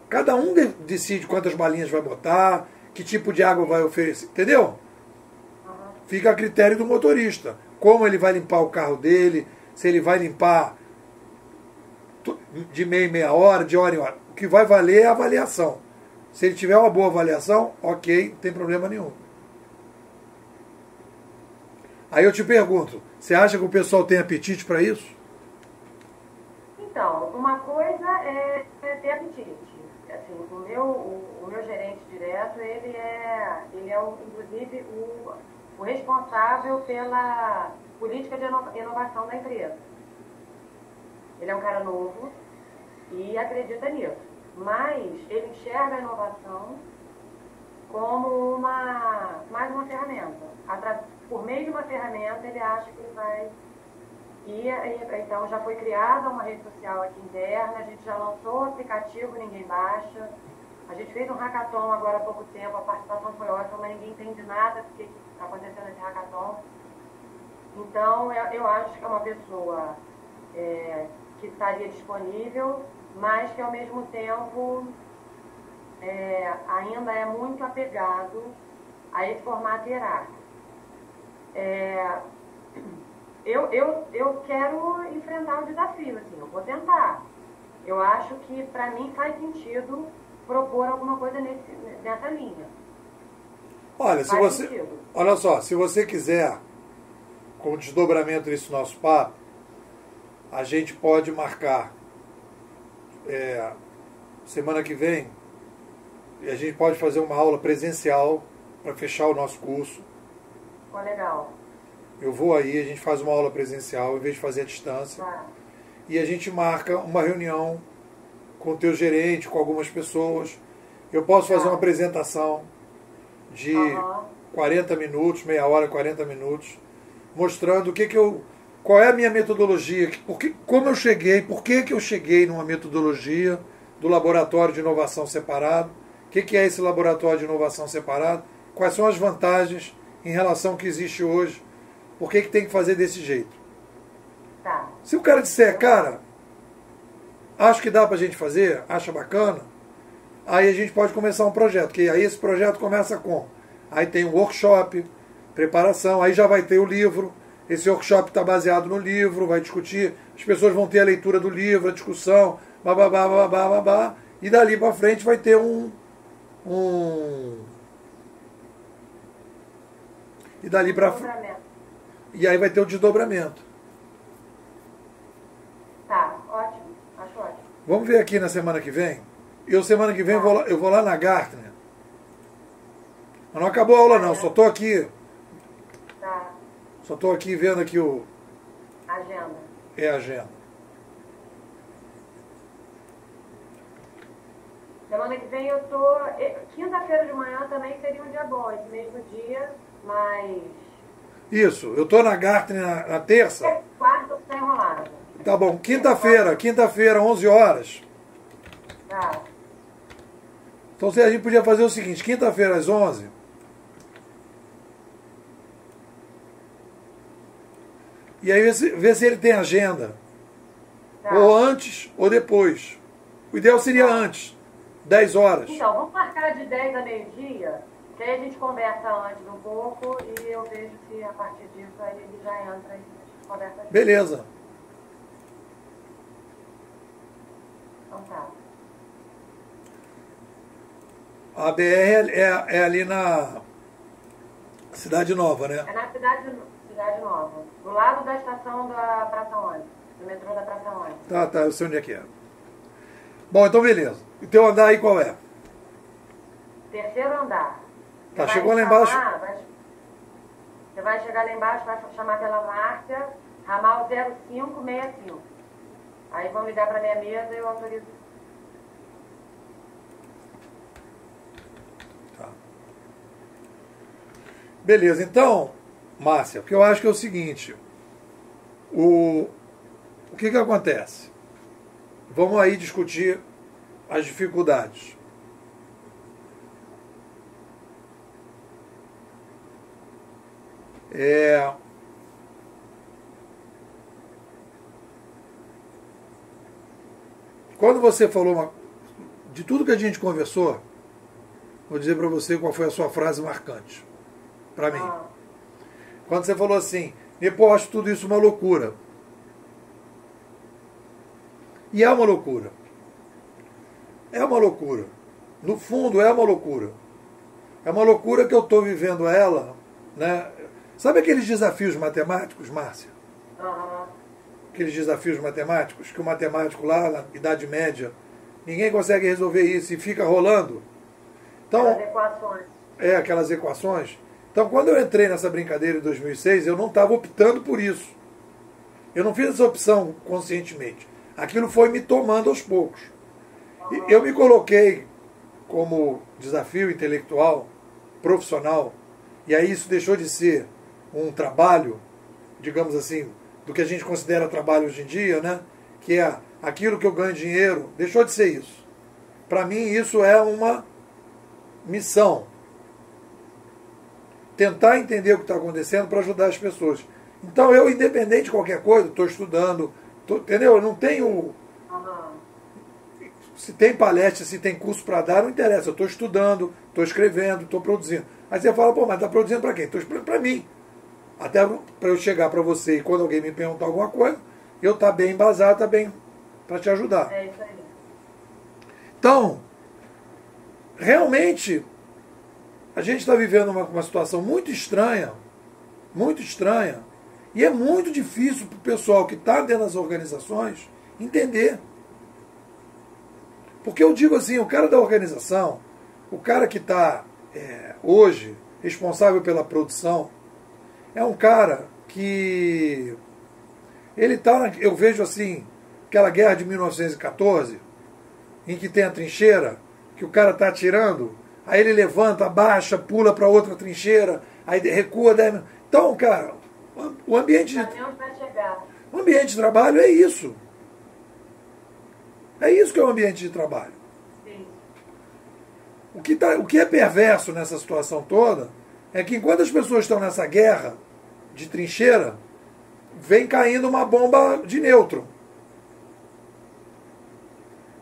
Cada um decide quantas balinhas vai botar, que tipo de água vai oferecer. Entendeu? Fica a critério do motorista. Como ele vai limpar o carro dele, se ele vai limpar de meia em meia hora, de hora em hora. O que vai valer é a avaliação. Se ele tiver uma boa avaliação, ok, não tem problema nenhum. Aí eu te pergunto, você acha que o pessoal tem apetite para isso? Então, uma coisa é ter apetite. Assim, o meu gerente direto, ele é inclusive o responsável pela política de inovação da empresa. Ele é um cara novo e acredita nisso. Mas ele enxerga a inovação como mais uma ferramenta. Por meio de uma ferramenta, ele acha que ele vai... Então já foi criada uma rede social aqui interna, a gente já lançou o aplicativo, ninguém baixa. A gente fez um hackathon agora há pouco tempo, a participação foi ótima, mas ninguém entende nada do que está acontecendo nesse hackathon. Então eu acho que é uma pessoa que estaria disponível, mas que ao mesmo tempo ainda é muito apegado a esse formato hierárquico. Eu quero enfrentar o desafio, assim, eu vou tentar. Eu acho que para mim faz sentido propor alguma coisa nessa linha. Olha, olha só, se você quiser, com o desdobramento desse nosso papo, a gente pode marcar semana que vem, e a gente pode fazer uma aula presencial para fechar o nosso curso. Legal. Eu vou aí, a gente faz uma aula presencial, em vez de fazer à distância. E a gente marca uma reunião com o teu gerente, com algumas pessoas. Eu posso fazer uma apresentação de 40 minutos, meia hora, 40 minutos, mostrando qual é a minha metodologia, como eu cheguei, por que eu cheguei numa metodologia do laboratório de inovação separado, o que é esse laboratório de inovação separado, quais são as vantagens em relação ao que existe hoje, por que tem que fazer desse jeito. Tá. Se o cara disser, cara, acho que dá pra gente fazer, acha bacana, aí a gente pode começar um projeto, que aí esse projeto começa com, aí tem um workshop, preparação, aí já vai ter o livro, esse workshop está baseado no livro, vai discutir, as pessoas vão ter a leitura do livro, a discussão, bababá, babá, babá, e dali para frente vai ter e dali para frente. E aí vai ter o desdobramento. Tá, ótimo. Acho ótimo. Vamos ver aqui na semana que vem. Semana que vem eu vou lá na Gartner. Mas não acabou a aula não, só estou aqui. Tá. Só estou aqui vendo aqui o... Agenda. É a agenda. Semana que vem eu tô... Quinta-feira de manhã também seria um dia bom, esse mesmo dia, mas... Isso, eu tô na Gartner na terça. Quarta tá enrolada. Tá bom, quinta-feira, 11 horas. Tá. Então a gente podia fazer o seguinte, quinta-feira às 11. E aí ver se ele tem agenda. Tá. Ou antes ou depois. O ideal seria antes, 10 horas. Então, vamos marcar de 10 a meio-dia, que aí a gente conversa antes um pouco e eu vejo se a partir disso aí ele já entra e a gente conversa. Beleza. Então tá. A BR é ali na Cidade Nova, né? É na Cidade Nova, do lado da estação da Praça 11, do metrô da Praça 11. Tá, eu sei onde é que é. Bom, então beleza. E teu andar aí qual é? Terceiro andar. Tá, chegou lá embaixo. Você vai chegar lá embaixo, vai chamar pela Márcia, ramal 0565. Aí vão ligar para minha mesa e eu autorizo. Tá. Beleza, então, Márcia, o que eu acho que é o seguinte. O que acontece? Vamos aí discutir as dificuldades. Quando você falou de tudo que a gente conversou, vou dizer para você qual foi a sua frase marcante para mim. Quando você falou assim, eu acho tudo isso uma loucura. E é uma loucura. É uma loucura. No fundo, é uma loucura. É uma loucura que eu estou vivendo ela, né? Sabe aqueles desafios matemáticos, Márcia? Aqueles desafios matemáticos, que o matemático lá, na Idade Média, ninguém consegue resolver isso e fica rolando. Então, aquelas equações. Aquelas equações. Então, quando eu entrei nessa brincadeira em 2006, eu não estava optando por isso. Eu não fiz essa opção conscientemente. Aquilo foi me tomando aos poucos. E eu me coloquei como desafio intelectual, profissional, e aí isso deixou de ser um trabalho, digamos assim, do que a gente considera trabalho hoje em dia, né? Que é aquilo que eu ganho dinheiro, deixou de ser isso. Para mim, isso é uma missão. Tentar entender o que está acontecendo para ajudar as pessoas. Então, eu, independente de qualquer coisa, estou estudando, entendeu? Eu não tenho... Se tem palestra, se tem curso para dar, não interessa. Eu estou estudando, estou escrevendo, estou produzindo. Aí você fala, mas está produzindo para quem? Estou estudando para mim. Até para eu chegar para você e quando alguém me perguntar alguma coisa, eu estar bem embasado, estar bem para te ajudar. É isso aí. Então, realmente, a gente está vivendo uma situação muito estranha, e é muito difícil para o pessoal que está dentro das organizações entender. Porque eu digo assim, o cara da organização, o cara que está hoje responsável pela produção, é um cara que ele está, eu vejo assim, aquela guerra de 1914, em que tem a trincheira, que o cara está atirando, aí ele levanta, abaixa, pula para outra trincheira, aí recua 10 minutos. Então, cara, o ambiente de trabalho é isso. É isso que é o ambiente de trabalho. Sim. O que é perverso nessa situação toda é que enquanto as pessoas estão nessa guerra de trincheira, vem caindo uma bomba de nêutron.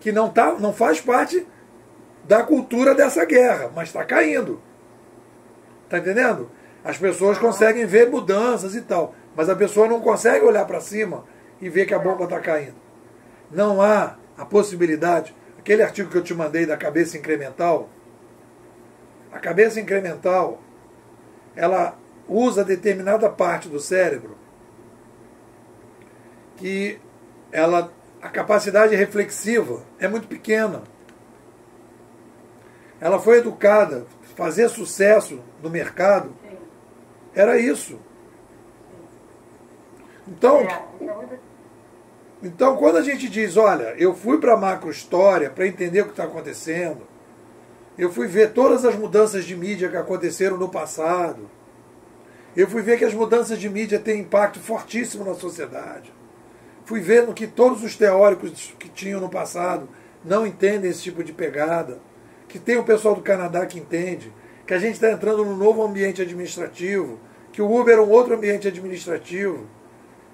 Que não faz parte da cultura dessa guerra, mas está caindo. Está entendendo? As pessoas conseguem ver mudanças e tal, mas a pessoa não consegue olhar para cima e ver que a bomba está caindo. Não há a possibilidade, aquele artigo que eu te mandei da cabeça incremental, a cabeça incremental, ela usa determinada parte do cérebro que a capacidade reflexiva é muito pequena. Ela foi educada, fazer sucesso no mercado, era isso. Então, Então, quando a gente diz, olha, eu fui para a macro história para entender o que está acontecendo, eu fui ver todas as mudanças de mídia que aconteceram no passado, eu fui ver que as mudanças de mídia têm impacto fortíssimo na sociedade, fui vendo que todos os teóricos que tinham no passado não entendem esse tipo de pegada, que tem o pessoal do Canadá que entende, que a gente está entrando num novo ambiente administrativo, que o Uber é um outro ambiente administrativo,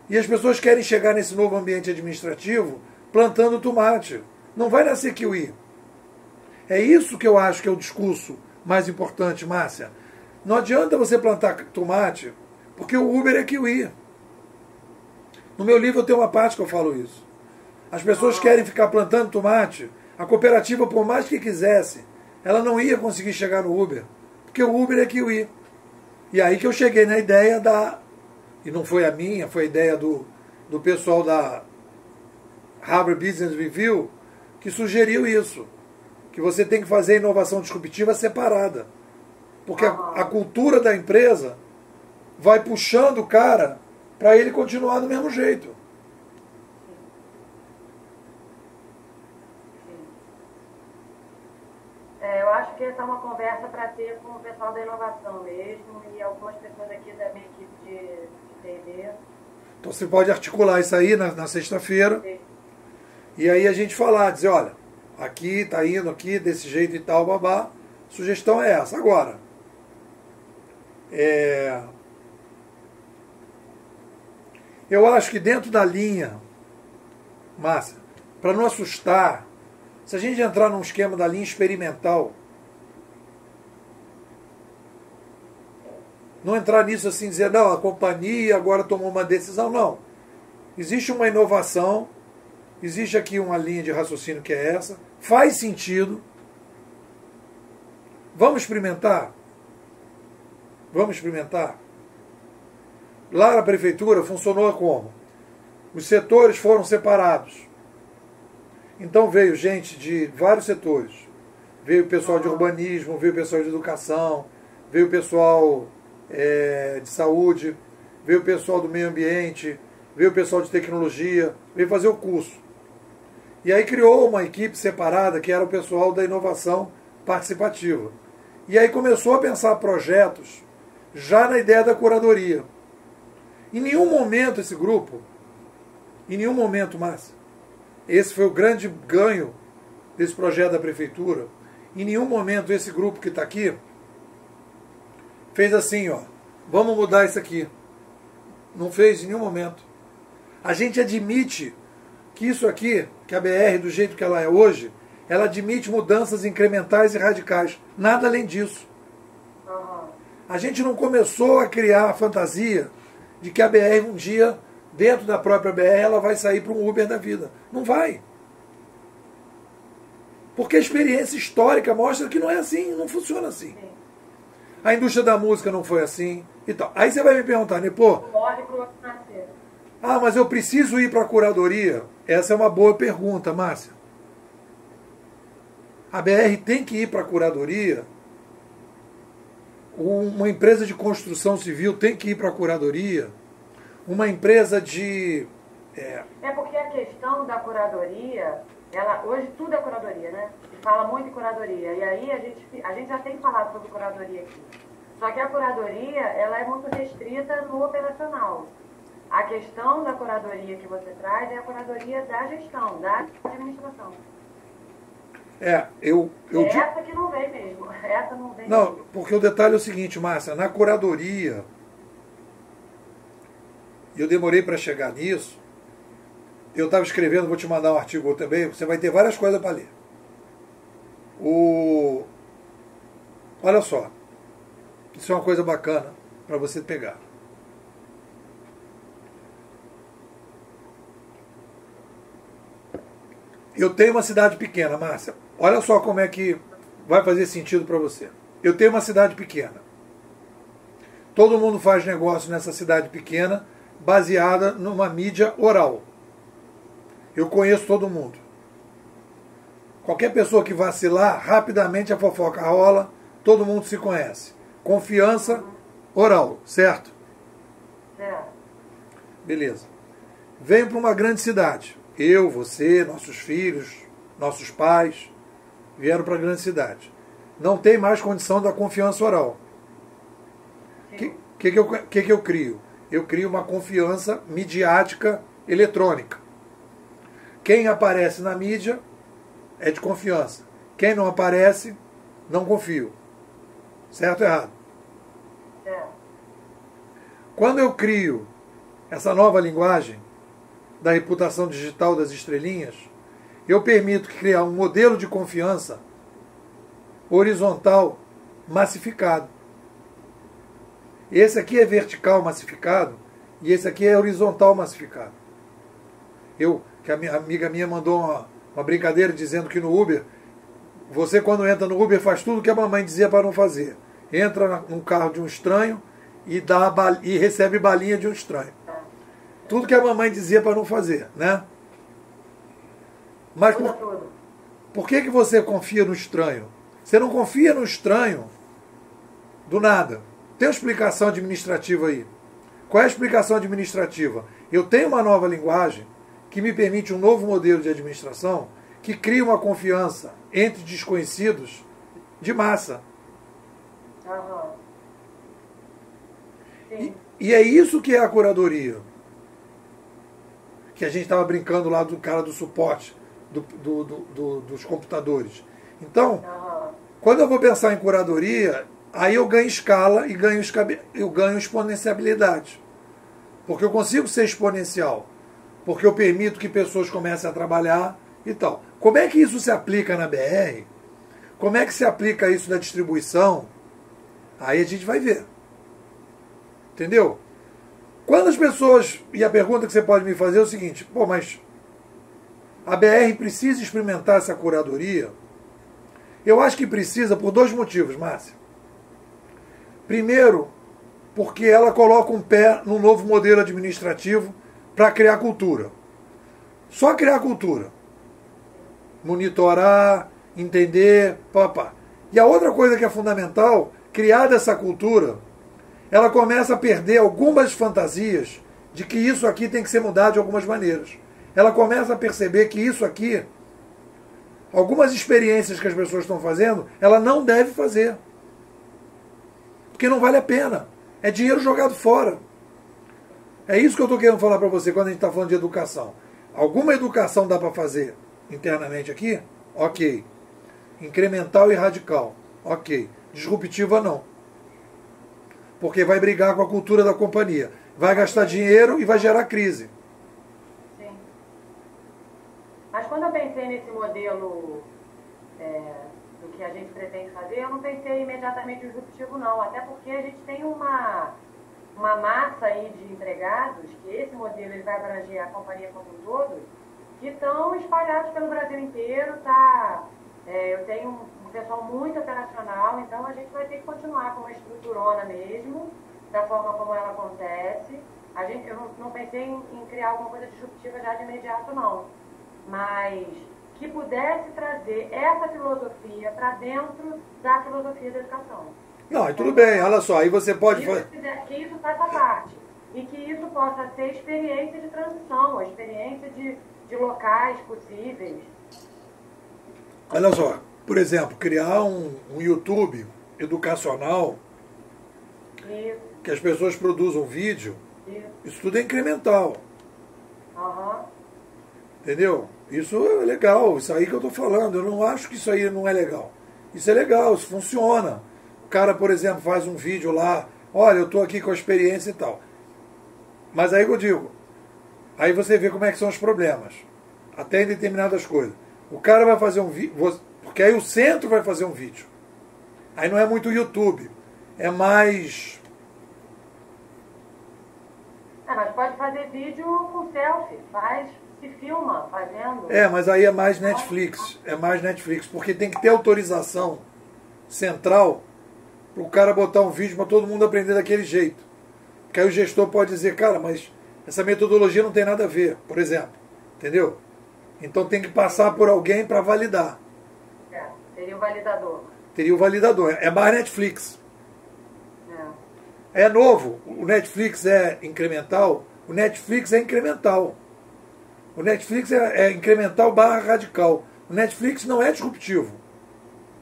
e as pessoas querem chegar nesse novo ambiente administrativo plantando tomate. Não vai nascer kiwi. É isso que eu acho que é o discurso mais importante, Márcia. Não adianta você plantar tomate, porque o Uber é kiwi. No meu livro eu tenho uma parte que eu falo isso. As pessoas querem ficar plantando tomate. A cooperativa, por mais que quisesse, ela não ia conseguir chegar no Uber, porque o Uber é kiwi. E aí que eu cheguei na ideia e não foi a minha, foi a ideia do pessoal da Harvard Business Review, que sugeriu isso, que você tem que fazer inovação disruptiva separada. Porque a cultura da empresa vai puxando o cara para ele continuar do mesmo jeito. Eu acho que essa é uma conversa para ter com o pessoal da inovação mesmo e algumas pessoas aqui da minha equipe de T&D. Então você pode articular isso aí na sexta-feira. E aí a gente falar, dizer, olha, aqui está indo aqui, desse jeito e tal, babá. Sugestão é essa. Agora, eu acho que dentro da linha, Márcia, para não assustar, se a gente entrar num esquema da linha experimental, não entrar nisso assim, dizer, não, a companhia agora tomou uma decisão, não. Existe uma inovação, existe aqui uma linha de raciocínio que é essa, faz sentido. Vamos experimentar? Vamos experimentar? Lá na prefeitura funcionou como? Os setores foram separados. Então veio gente de vários setores. Veio o pessoal de urbanismo, veio o pessoal de educação, veio o pessoal de saúde, veio o pessoal do meio ambiente, veio o pessoal de tecnologia, veio fazer o curso. E aí criou uma equipe separada, que era o pessoal da inovação participativa. E aí começou a pensar projetos já na ideia da curadoria. Em nenhum momento esse grupo, em nenhum momento, Márcia, esse foi o grande ganho desse projeto da prefeitura, em nenhum momento esse grupo que está aqui fez assim, ó, vamos mudar isso aqui. Não fez em nenhum momento. A gente admite que isso aqui, que a BR, do jeito que ela é hoje, ela admite mudanças incrementais e radicais. Nada além disso. A gente não começou a criar a fantasia de que a BR um dia, dentro da própria BR, ela vai sair para um Uber da vida. Não vai. Porque a experiência histórica mostra que não é assim, não funciona assim. A indústria da música não foi assim e tal. Aí você vai me perguntar, né, pô, mas eu preciso ir para a curadoria? Essa é uma boa pergunta, Márcia. A BR tem que ir para a curadoria? Uma empresa de construção civil tem que ir para a curadoria? Uma empresa de... É porque a questão da curadoria, hoje tudo é curadoria, né? Se fala muito em curadoria. E aí a gente já tem falado sobre curadoria aqui. Só que a curadoria, ela é muito restrita no operacional. A questão da curadoria que você traz é a curadoria da gestão, da administração. Essa que não vem mesmo. Essa não vem Não, mesmo. porque o detalhe é o seguinte, Márcia, na curadoria, e eu demorei para chegar nisso, eu estava escrevendo, vou te mandar um artigo também, você vai ter várias coisas para ler. Olha só, isso é uma coisa bacana para você pegar. Eu tenho uma cidade pequena, Márcia. Olha só como é que vai fazer sentido para você. Eu tenho uma cidade pequena. Todo mundo faz negócio nessa cidade pequena, baseada numa mídia oral. Eu conheço todo mundo. Qualquer pessoa que vacilar, rapidamente a fofoca rola, todo mundo se conhece. Confiança oral, certo? É. Beleza. venho para uma grande cidade. Eu, você, nossos filhos, nossos pais vieram para a grande cidade. Não tem mais condição da confiança oral. O que eu crio? Eu crio uma confiança midiática eletrônica. Quem aparece na mídia é de confiança. Quem não aparece, não confio. Certo ou errado? É. Quando eu crio essa nova linguagem da reputação digital das estrelinhas, eu permito criar um modelo de confiança horizontal massificado. Esse aqui é vertical massificado e esse aqui é horizontal massificado. Que a minha amiga minha mandou uma brincadeira dizendo que no Uber, você quando entra no Uber faz tudo o que a mamãe dizia para não fazer. Entra num carro de um estranho e recebe balinha de um estranho. Tudo que a mamãe dizia para não fazer, né? Mas por que você confia no estranho? Você não confia no estranho do nada. Tem uma explicação administrativa aí. Qual é a explicação administrativa? Eu tenho uma nova linguagem que me permite um novo modelo de administração que cria uma confiança entre desconhecidos de massa. E é isso que é a curadoria. Que a gente estava brincando lá do cara do suporte dos computadores. Então, quando eu vou pensar em curadoria, aí eu ganho escala e eu ganho exponenciabilidade. Porque eu consigo ser exponencial. Porque eu permito que pessoas comecem a trabalhar e tal. Como é que isso se aplica na BR? Como é que se aplica isso na distribuição? Aí a gente vai ver. Entendeu? Quando as pessoas... E a pergunta que você pode me fazer é o seguinte: pô, mas a BR precisa experimentar essa curadoria? Eu acho que precisa por dois motivos, Márcia. Primeiro, porque ela coloca um pé num novo modelo administrativo para criar cultura. Só criar cultura. Monitorar, entender, papá. E a outra coisa que é fundamental, criada essa cultura, ela começa a perder algumas fantasias de que isso aqui tem que ser mudado de algumas maneiras. Ela começa a perceber que isso aqui, algumas experiências que as pessoas estão fazendo, ela não deve fazer. Porque não vale a pena. É dinheiro jogado fora. É isso que eu estou querendo falar para você quando a gente está falando de educação. Alguma educação dá para fazer internamente aqui? Ok. Incremental e radical? Ok. Disruptiva não. Porque vai brigar com a cultura da companhia. Vai gastar dinheiro e vai gerar crise. Sim. Mas quando eu pensei nesse modelo do que a gente pretende fazer, eu não pensei imediatamente disruptivo não. Até porque a gente tem uma massa aí de empregados, que esse modelo ele vai abranger a companhia como um todo, que estão espalhados pelo Brasil inteiro. Eu tenho um pessoal muito operacional, então a gente vai ter que continuar com uma estruturona mesmo, da forma como ela acontece. Eu não pensei em criar alguma coisa disruptiva já de imediato, não. Mas que pudesse trazer essa filosofia para dentro da filosofia da educação. Não, tudo bem, olha só, aí você pode fazer... Que isso faça parte. E que isso possa ser experiência de transição, experiência de locais possíveis. Olha só, por exemplo, criar um YouTube educacional, Isso. que as pessoas produzam vídeo, Isso tudo é incremental. Entendeu? Isso é legal, isso aí que eu estou falando. Eu não acho que isso aí não é legal. Isso é legal, isso funciona. O cara, por exemplo, faz um vídeo lá, olha, eu estou aqui com a experiência e tal. Mas aí que eu digo, aí você vê como é que são os problemas. Até em determinadas coisas. O cara vai fazer um vídeo, porque aí o centro vai fazer um vídeo. Aí não é muito YouTube, é mais... mas pode fazer vídeo com selfie, se filma fazendo. Mas aí é mais Netflix, porque tem que ter autorização central para o cara botar um vídeo para todo mundo aprender daquele jeito. Porque aí o gestor pode dizer, cara, mas essa metodologia não tem nada a ver, por exemplo. Entendeu? Então tem que passar por alguém para validar. Teria o validador. Teria o validador. É mais Netflix. É novo. O Netflix é incremental. O Netflix é incremental. O Netflix é incremental barra radical. O Netflix não é disruptivo.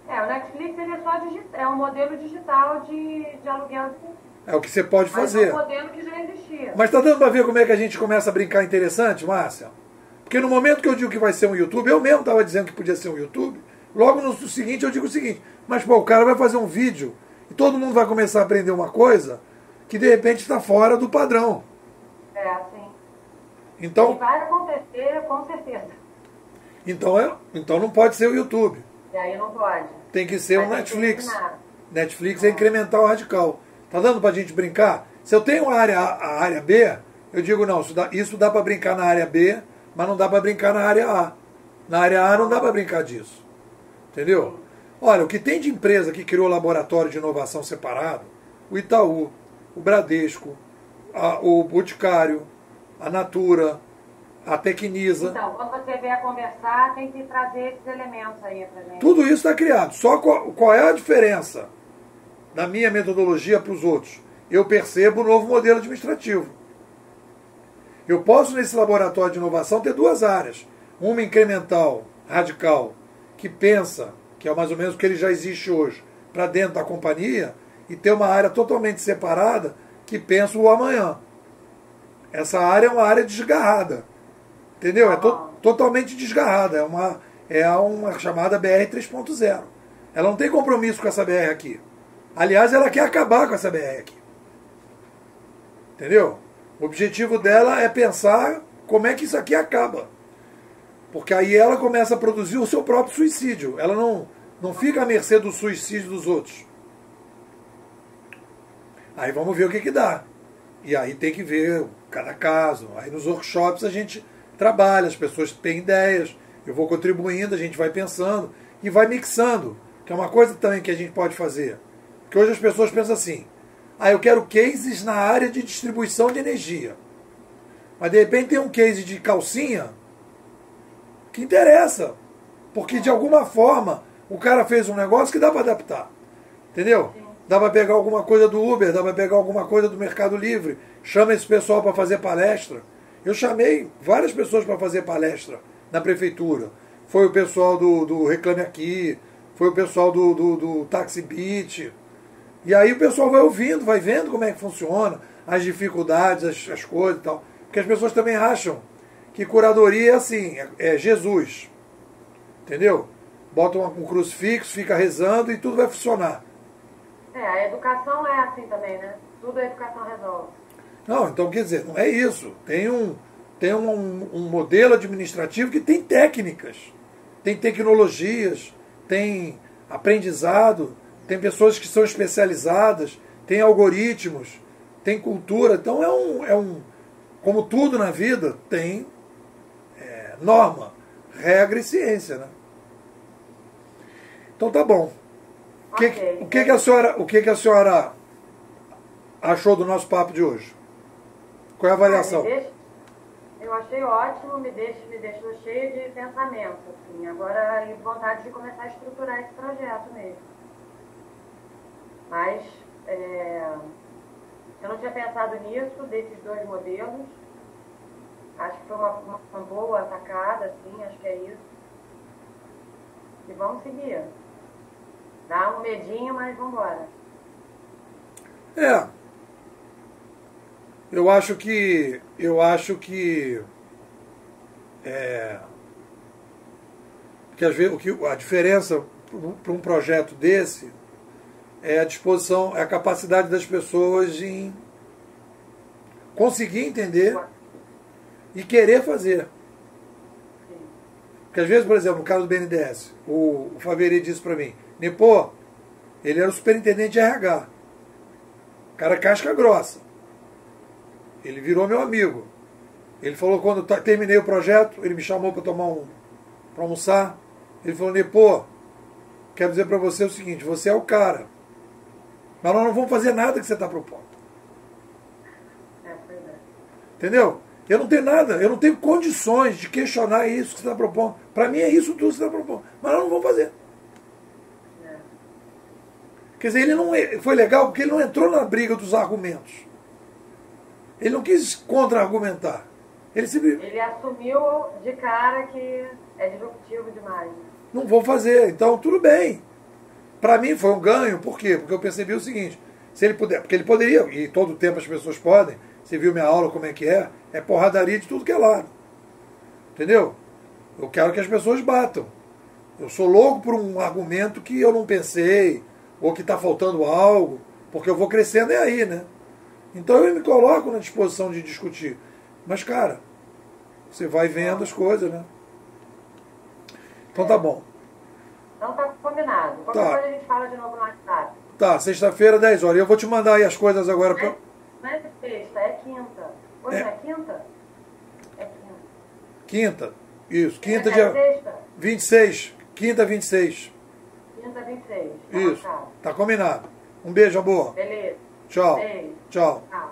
O Netflix ele é só é um modelo digital de aluguel de filme. É o que você pode fazer. É um modelo que já existia. Mas está dando para ver como é que a gente começa a brincar interessante, Márcia? Porque no momento que eu digo que vai ser um YouTube, eu mesmo estava dizendo que podia ser um YouTube, logo no seguinte eu digo o seguinte, mas pô, o cara vai fazer um vídeo e todo mundo vai começar a aprender uma coisa que de repente está fora do padrão. Sim. Então, e vai acontecer com certeza. Então não pode ser o YouTube. E aí não pode. Tem que ser o Netflix. Netflix é incremental radical. Tá dando pra gente brincar? Se eu tenho a área B, eu digo, não, isso dá para brincar na área B, mas não dá para brincar na área A. Na área A não dá para brincar disso. Entendeu? Olha, o que tem de empresa que criou laboratório de inovação separado, o Itaú, o Bradesco, o Boticário, a Natura, a Tecnisa. Então, quando você vier conversar, tem que trazer esses elementos aí pra gente. Tudo isso está criado. Só qual é a diferença da minha metodologia para os outros? Eu percebo o novo modelo administrativo. Eu posso, nesse laboratório de inovação, ter duas áreas. Uma incremental, radical, que pensa, que é mais ou menos o que ele já existe hoje, para dentro da companhia, e ter uma área totalmente separada, que pensa o amanhã. Essa área é uma área desgarrada. Entendeu? É totalmente desgarrada. É uma chamada BR 3.0. Ela não tem compromisso com essa BR aqui. Aliás, ela quer acabar com essa BR aqui. Entendeu? O objetivo dela é pensar como é que isso aqui acaba. Porque aí ela começa a produzir o seu próprio suicídio. Ela não fica à mercê do suicídio dos outros. Aí vamos ver o que dá. E aí tem que ver cada caso. Aí nos workshops a gente trabalha, as pessoas têm ideias, eu vou contribuindo, a gente vai pensando e vai mixando, que é uma coisa também que a gente pode fazer. Porque hoje as pessoas pensam assim, eu quero cases na área de distribuição de energia. Mas de repente tem um case de calcinha que interessa, porque de alguma forma o cara fez um negócio que dá para adaptar. Entendeu? Dá para pegar alguma coisa do Uber, dá para pegar alguma coisa do Mercado Livre, chama esse pessoal para fazer palestra. Eu chamei várias pessoas para fazer palestra na prefeitura. Foi o pessoal do Reclame Aqui, foi o pessoal do Taxi Beat. E aí o pessoal vai ouvindo, vai vendo como é que funciona, as dificuldades, as coisas e tal. Porque as pessoas também acham que curadoria é assim, é Jesus. Entendeu? Bota um crucifixo, fica rezando e tudo vai funcionar. A educação é assim também, né? Tudo a educação resolve. Não, então quer dizer, não é isso. Tem um modelo administrativo que tem técnicas, tem tecnologias, tem aprendizado, tem pessoas que são especializadas, tem algoritmos, tem cultura. Então como tudo na vida, tem norma, regra e ciência, né? Então tá bom. O que a senhora achou do nosso papo de hoje? Qual é a avaliação? Eu achei ótimo, me deixou cheio de pensamento, assim. Agora, e vontade de começar a estruturar esse projeto mesmo. Mas, eu não tinha pensado nisso, desses dois modelos. Acho que foi uma boa atacada, assim, acho que é isso. E vamos seguir. Dá um medinho, mas vamos embora. Eu acho que às vezes a diferença para um projeto desse é a disposição, é a capacidade das pessoas em conseguir entender e querer fazer. Porque às vezes, por exemplo, no caso do BNDES, o Faveri disse para mim, Nepô, ele era o superintendente de RH, cara casca grossa. Ele virou meu amigo. Ele falou, quando terminei o projeto, ele me chamou para para almoçar. Ele falou, Nepô, quero dizer para você o seguinte, você é o cara. Mas nós não vamos fazer nada que você está propondo. Entendeu? Eu não tenho nada, eu não tenho condições de questionar isso que você está propondo. Para mim é isso tudo que você está propondo. Mas nós não vamos fazer. Quer dizer, ele não foi legal porque ele não entrou na briga dos argumentos. Ele não quis contra-argumentar. Ele assumiu de cara que é disruptivo demais. Não vou fazer, então tudo bem. Para mim foi um ganho, por quê? Porque eu percebi o seguinte, se ele puder, porque ele poderia, e todo o tempo as pessoas podem, você viu minha aula como é porradaria de tudo que é lado. Entendeu? Eu quero que as pessoas batam. Eu sou louco por um argumento que eu não pensei, ou que está faltando algo, porque eu vou crescendo aí, né? Então eu me coloco na disposição de discutir. Mas, cara, você vai vendo as coisas, né? Então tá bom. Então tá combinado. Qualquer coisa a gente fala de novo no WhatsApp. Tá, sexta-feira, 10 horas. E eu vou te mandar aí as coisas agora. Não é sexta, é quinta. Hoje não é quinta? É quinta. Quinta, isso. Quinta, é dia sexta? 26. Quinta, 26. Quinta, 26. Isso. Tá combinado. Um beijo, amor. Beleza. Tchau. Beijo. Tchau. Tchau.